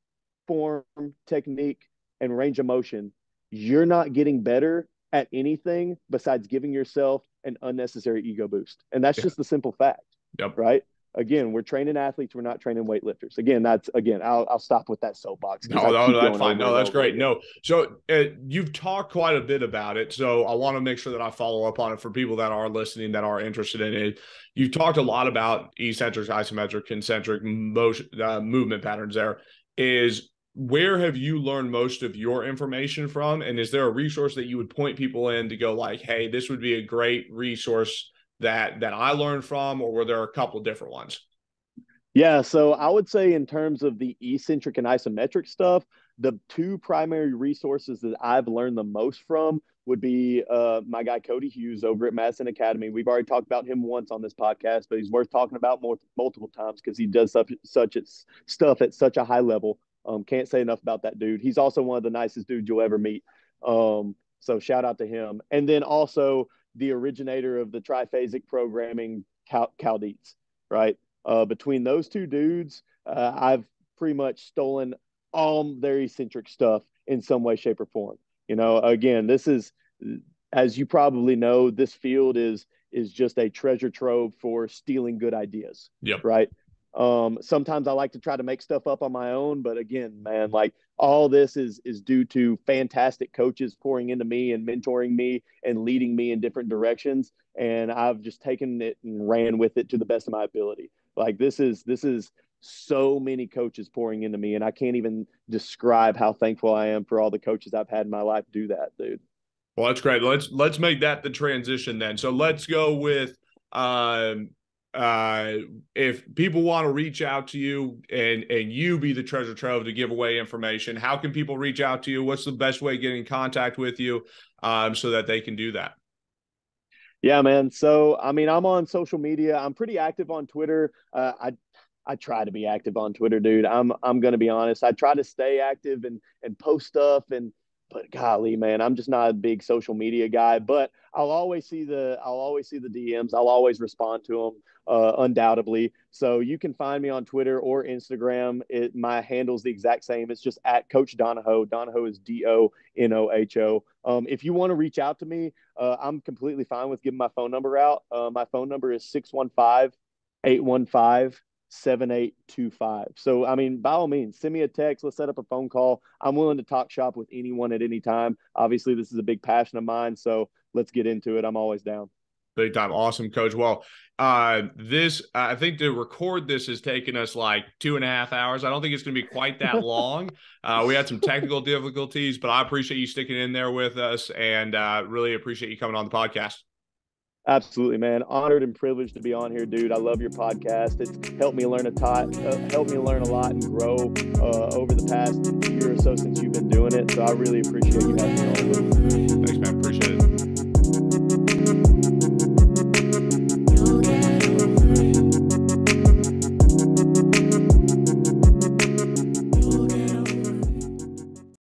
form, technique, and range of motion, you're not getting better at anything besides giving yourself an unnecessary ego boost. And that's Yeah. just the simple fact. Yep. Right. Again, we're training athletes. We're not training weightlifters. Again, I'll stop with that soapbox, because I keep No, that's going fine. over No, and that's over great. again. No, so you've talked quite a bit about it. So I want to make sure that I follow up on it for people that are listening, that are interested in it. You've talked a lot about eccentric, isometric, concentric motion, movement patterns. Where have you learned most of your information from? And is there a resource that you would point people in to go like, hey, this would be a great resource that I learned from, or were there a couple different ones? Yeah, so I would say, in terms of the eccentric and isometric stuff, the two primary resources that I've learned the most from would be my guy Cody Hughes over at Madison Academy. We've already talked about him once on this podcast, but he's worth talking about multiple times, because he does stuff at such a high level. Can't say enough about that dude. He's also one of the nicest dudes you'll ever meet. So shout out to him. And then also the originator of the triphasic programming, Cal Dietz, right? Between those two dudes, I've pretty much stolen all their eccentric stuff in some way, shape, or form. Again, this is, as you probably know, this field is just a treasure trove for stealing good ideas. Yep. Right. Sometimes I like to try to make stuff up on my own, but again, man, like, all this is due to fantastic coaches pouring into me and mentoring me and leading me in different directions. And I've just taken it and ran with it to the best of my ability. Like, this is so many coaches pouring into me, and I can't even describe how thankful I am for all the coaches I've had in my life do that, dude. Well, that's great. Let's make that the transition then. So let's go with if people want to reach out to you and you be the treasure trove to give away information, how can people reach out to you? What's the best way of getting in contact with you, so that they can do that? Yeah, man. So, I mean, I'm on social media. I'm pretty active on Twitter. I try to be active on Twitter, dude. I'm going to be honest. I try to stay active and post stuff. And But golly, man, I'm just not a big social media guy. But I'll always see the DMs. I'll always respond to them, undoubtedly. So you can find me on Twitter or Instagram. My handle's the exact same. It's just at Coach Donoho. Donoho is Donoho. If you want to reach out to me, I'm completely fine with giving my phone number out. My phone number is 615-815-7825. So, I mean, by all means, send me a text. Let's set up a phone call. I'm willing to talk shop with anyone at any time. Obviously, this is a big passion of mine, so let's get into it. I'm always down. Big time. Awesome, Coach. Well, I think to record this has taken us like 2.5 hours. I don't think it's going to be quite that long. We had some technical difficulties, but I appreciate you sticking in there with us, and really appreciate you coming on the podcast. Absolutely, man. Honored and privileged to be on here, dude. I love your podcast. It's helped me learn a lot and grow over the past year or so since you've been doing it. So I really appreciate you having me on.